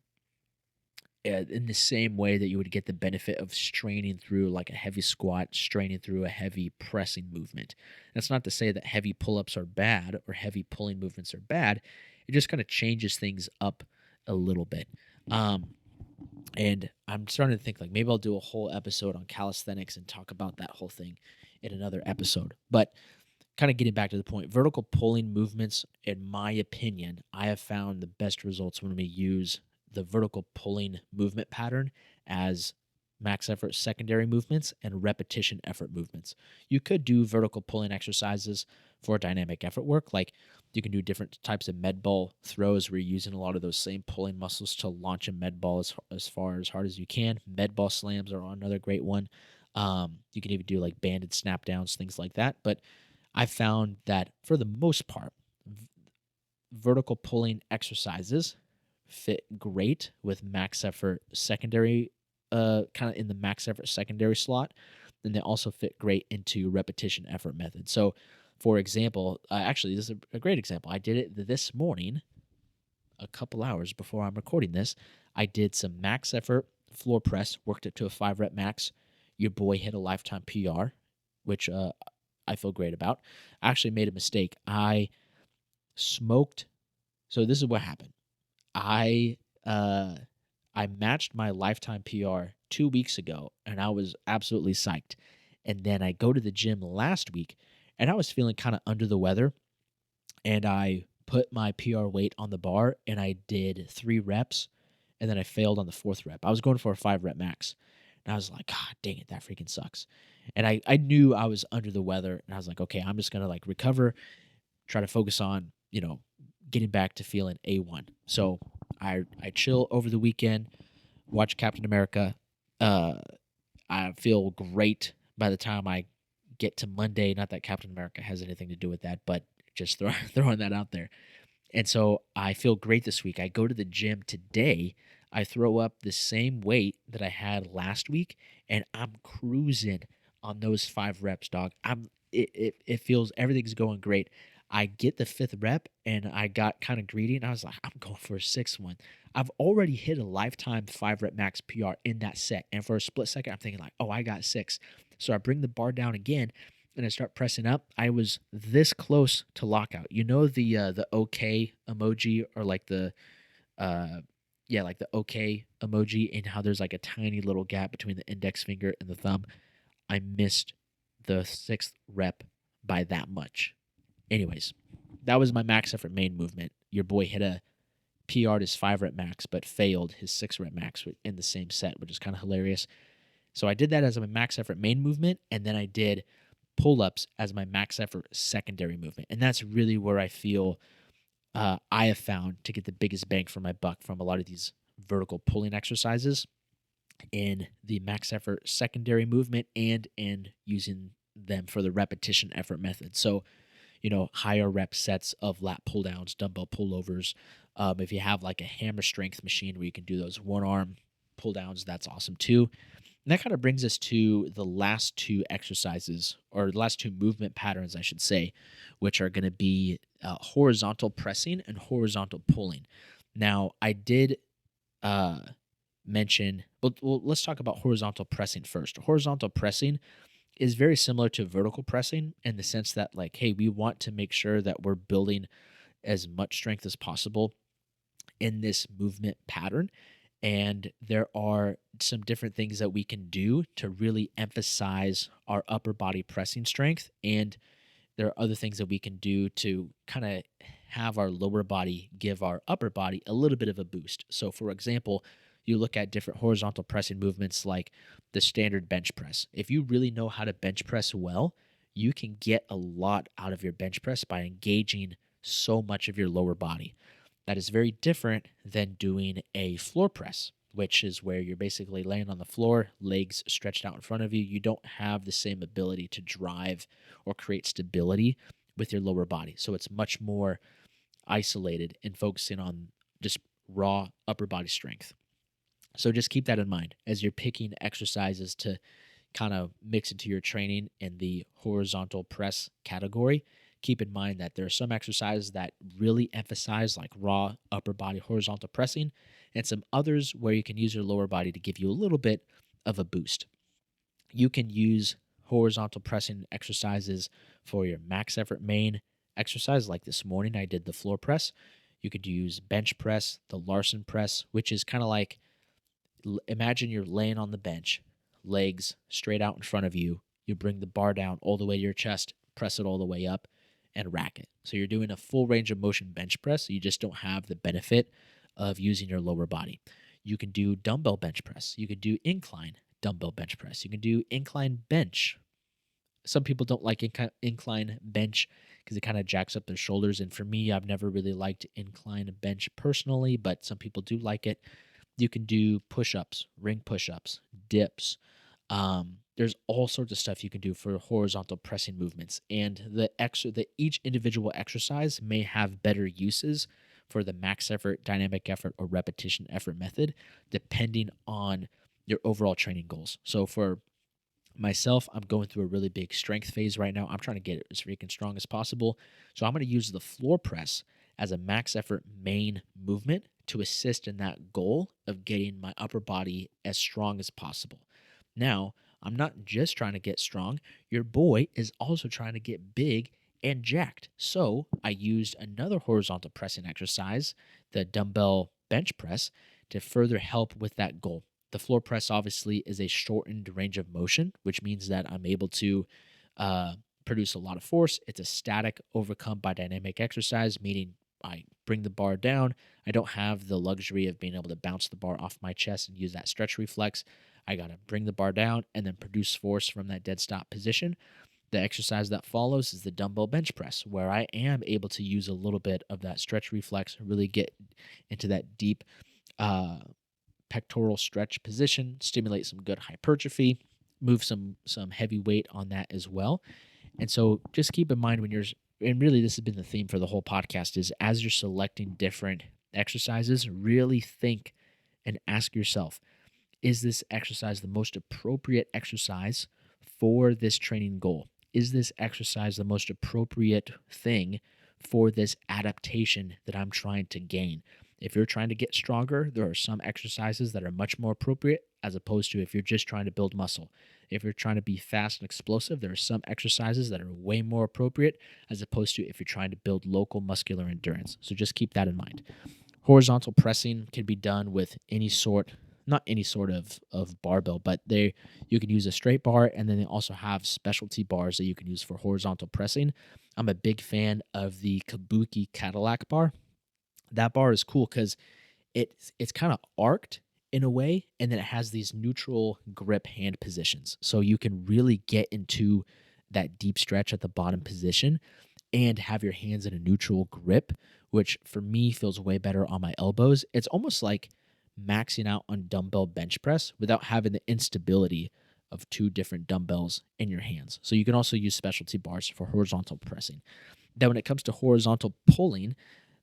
[SPEAKER 1] in the same way that you would get the benefit of straining through like a heavy squat, straining through a heavy pressing movement. That's not to say that heavy pull-ups are bad or heavy pulling movements are bad. It just kind of changes things up a little bit. And I'm starting to think like maybe I'll do a whole episode on calisthenics and talk about that whole thing in another episode. But kind of getting back to the point, vertical pulling movements, in my opinion, I have found the best results when we use the vertical pulling movement pattern as max effort secondary movements and repetition effort movements. You could do vertical pulling exercises for dynamic effort work. Like you can do different types of med ball throws where you're using a lot of those same pulling muscles to launch a med ball as far as hard as you can. Med ball slams are another great one. You can even do like banded snap downs, things like that. But I found that for the most part, vertical pulling exercises fit great with max effort secondary, kind of in the max effort secondary slot. And they also fit great into repetition effort method. So, for example, actually, this is a great example. I did it this morning, a couple hours before I'm recording this. I did some max effort floor press, worked it to a 5 rep max. Your boy hit a lifetime PR, which I feel great about. I actually made a mistake. I smoked. So this is what happened. I uh I matched my lifetime PR 2 weeks ago, and I was absolutely psyched. And then I go to the gym last week, and I was feeling kind of under the weather, and I put my PR weight on the bar, and I did 3 reps, and then I failed on the 4th rep. I was going for a 5 rep max, and I was like, God dang it, that freaking sucks. And I knew I was under the weather, and I was like, okay, I'm just gonna like recover, try to focus on, getting back to feeling A1. So I chill over the weekend, watch Captain America. Uh, I feel great by the time I get to Monday. Not that Captain America has anything to do with that, but just throwing that out there. And so I feel great this week. I go to the gym today. I throw up the same weight that I had last week, and I'm cruising on those 5 reps, dog. It feels everything's going great. I get the 5th rep, and I got kind of greedy, and I was like, I'm going for a 6th one. I've already hit a lifetime 5 rep max PR in that set, and for a split second, I'm thinking like, oh, I got 6. So I bring the bar down again, and I start pressing up. I was this close to lockout. You know the OK emoji, or like the like the OK emoji, and how there's like a tiny little gap between the index finger and the thumb. I missed the 6th rep by that much. Anyways, that was my max effort main movement. Your boy hit a PR'd his 5 rep max, but failed his 6 rep max in the same set, which is kind of hilarious. So I did that as my max effort main movement, and then I did pull-ups as my max effort secondary movement. And that's really where I feel I have found to get the biggest bang for my buck from a lot of these vertical pulling exercises in the max effort secondary movement and in using them for the repetition effort method. So, higher rep sets of lat pull downs, dumbbell pullovers. If you have like a hammer strength machine where you can do those one arm pull downs, that's awesome too. And that kind of brings us to the last 2 exercises, or the last 2 movement patterns, I should say, which are going to be horizontal pressing and horizontal pulling. Now, I did mention, well, let's talk about horizontal pressing first. Horizontal pressing is very similar to vertical pressing in the sense that, like, hey, we want to make sure that we're building as much strength as possible in this movement pattern. And there are some different things that we can do to really emphasize our upper body pressing strength. And there are other things that we can do to kind of have our lower body give our upper body a little bit of a boost. So, for example, you look at different horizontal pressing movements like the standard bench press. If you really know how to bench press well, you can get a lot out of your bench press by engaging so much of your lower body. That is very different than doing a floor press, which is where you're basically laying on the floor, legs stretched out in front of you. You don't have the same ability to drive or create stability with your lower body. So it's much more isolated and focusing on just raw upper body strength. So just keep that in mind as you're picking exercises to kind of mix into your training in the horizontal press category. Keep in mind that there are some exercises that really emphasize like raw upper body horizontal pressing, and some others where you can use your lower body to give you a little bit of a boost. You can use horizontal pressing exercises for your max effort main exercise. Like this morning, I did the floor press. You could use bench press, the Larson press, which is kind of like Imagine you're laying on the bench, legs straight out in front of you. You bring the bar down all the way to your chest, press it all the way up, and rack it. So you're doing a full range of motion bench press. You just don't have the benefit of using your lower body. You can do dumbbell bench press. You can do incline dumbbell bench press. You can do incline bench. Some people don't like incline bench because it kind of jacks up their shoulders. And for me, I've never really liked incline bench personally, but some people do like it. You can do push-ups, ring push-ups, dips. There's all sorts of stuff you can do for horizontal pressing movements, and each individual exercise may have better uses for the max effort, dynamic effort, or repetition effort method, depending on your overall training goals. So for myself, I'm going through a really big strength phase right now. I'm trying to get it as freaking strong as possible. So I'm going to use the floor press as a max effort main movement to assist in that goal of getting my upper body as strong as possible. Now, I'm not just trying to get strong. Your boy is also trying to get big and jacked. So I used another horizontal pressing exercise, the dumbbell bench press, to further help with that goal. The floor press obviously is a shortened range of motion, which means that I'm able to produce a lot of force. It's a static overcome by dynamic exercise, meaning I bring the bar down. I don't have the luxury of being able to bounce the bar off my chest and use that stretch reflex. I got to bring the bar down and then produce force from that dead stop position. The exercise that follows is the dumbbell bench press, where I am able to use a little bit of that stretch reflex, really get into that deep pectoral stretch position, stimulate some good hypertrophy, move some heavy weight on that as well. And so just keep in mind and really this has been the theme for the whole podcast, is as you're selecting different exercises, really think and ask yourself, is this exercise the most appropriate exercise for this training goal? Is this exercise the most appropriate thing for this adaptation that I'm trying to gain? If you're trying to get stronger, there are some exercises that are much more appropriate as opposed to if you're just trying to build muscle. If you're trying to be fast and explosive, there are some exercises that are way more appropriate as opposed to if you're trying to build local muscular endurance. So just keep that in mind. Horizontal pressing can be done with not any sort of barbell, but you can use a straight bar, and then they also have specialty bars that you can use for horizontal pressing. I'm a big fan of the Kabuki Cadillac bar. That bar is cool because it's kind of arced in a way, and then it has these neutral grip hand positions. So you can really get into that deep stretch at the bottom position and have your hands in a neutral grip, which for me feels way better on my elbows. It's almost like maxing out on dumbbell bench press without having the instability of two different dumbbells in your hands. So you can also use specialty bars for horizontal pressing. Then when it comes to horizontal pulling,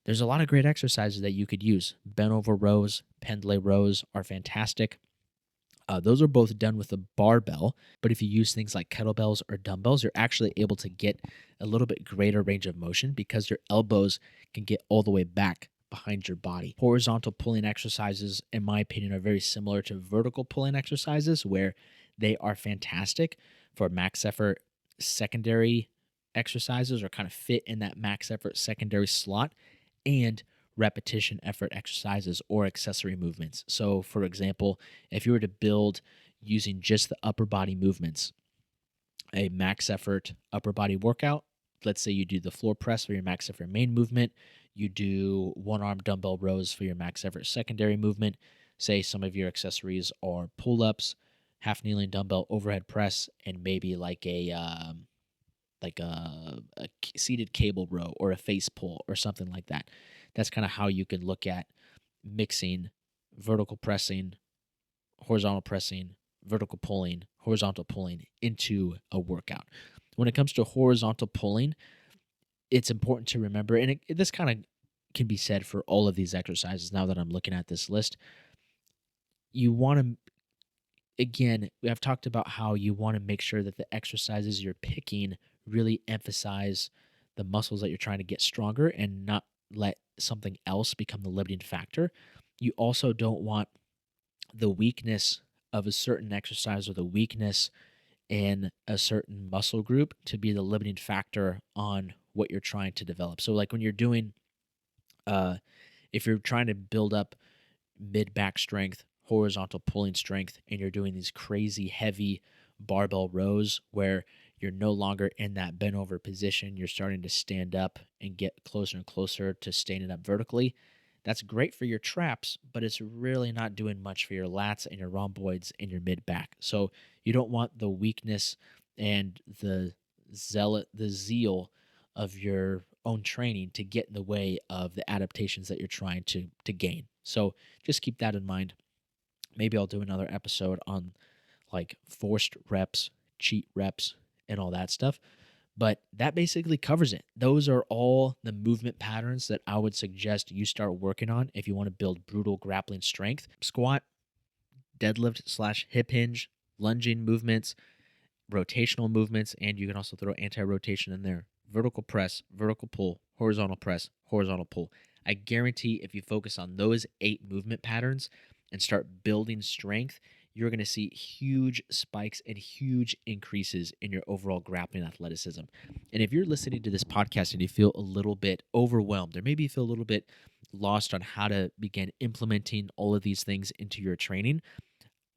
[SPEAKER 1] there's a lot of great exercises that you could use. Bent over rows, pendlay rows are fantastic. Those are both done with a barbell, but if you use things like kettlebells or dumbbells, you're actually able to get a little bit greater range of motion because your elbows can get all the way back behind your body. Horizontal pulling exercises, in my opinion, are very similar to vertical pulling exercises, where they are fantastic for max effort secondary exercises, or kind of fit in that max effort secondary slot, and repetition effort exercises or accessory movements. So, for example, if you were to build using just the upper body movements, a max effort upper body workout, let's say you do the floor press for your max effort main movement, you do one arm dumbbell rows for your max effort secondary movement. Say some of your accessories are pull ups, half kneeling dumbbell overhead press, and maybe like a seated cable row or a face pull or something like that. That's kind of how you can look at mixing vertical pressing, horizontal pressing, vertical pulling, horizontal pulling into a workout. When it comes to horizontal pulling, it's important to remember, and this kind of can be said for all of these exercises now that I'm looking at this list. You want to, again, I've talked about how you want to make sure that the exercises you're picking really emphasize the muscles that you're trying to get stronger and not let something else become the limiting factor. You also don't want the weakness of a certain exercise or the weakness in a certain muscle group to be the limiting factor on what you're trying to develop. So like when you're doing, if you're trying to build up mid back strength horizontal pulling strength and you're doing these crazy heavy barbell rows where you're no longer in that bent over position, you're starting to stand up and get closer and closer to standing up vertically. That's great for your traps, but it's really not doing much for your lats and your rhomboids and your mid back. So you don't want the weakness and the zeal of your own training to get in the way of the adaptations that you're trying to gain. So just keep that in mind. Maybe I'll do another episode on like forced reps, cheat reps, and all that stuff. But that basically covers it. Those are all the movement patterns that I would suggest you start working on if you want to build brutal grappling strength. Squat, deadlift slash hip hinge, lunging movements, rotational movements, and you can also throw anti-rotation in there. Vertical press, vertical pull, horizontal press, horizontal pull. I guarantee if you focus on those 8 movement patterns and start building strength, you're going to see huge spikes and huge increases in your overall grappling athleticism. And if you're listening to this podcast and you feel a little bit overwhelmed, or maybe you feel a little bit lost on how to begin implementing all of these things into your training,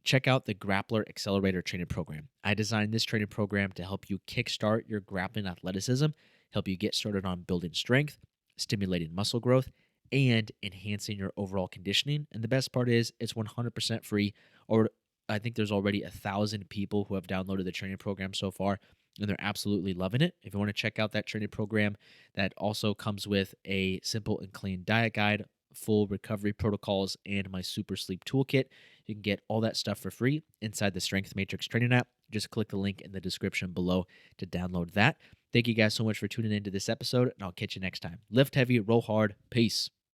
[SPEAKER 1] check out the Grappler Accelerator Training Program. I designed this training program to help you kickstart your grappling athleticism, help you get started on building strength, stimulating muscle growth, and enhancing your overall conditioning. And the best part is it's 100% free, or I think there's already 1,000 people who have downloaded the training program so far, and they're absolutely loving it. If you want to check out that training program, that also comes with a simple and clean diet guide, full recovery protocols, and my super sleep toolkit. You can get all that stuff for free inside the Strength Matrix training app. Just click the link in the description below to download that. Thank you guys so much for tuning into this episode, and I'll catch you next time. Lift heavy, roll hard. Peace.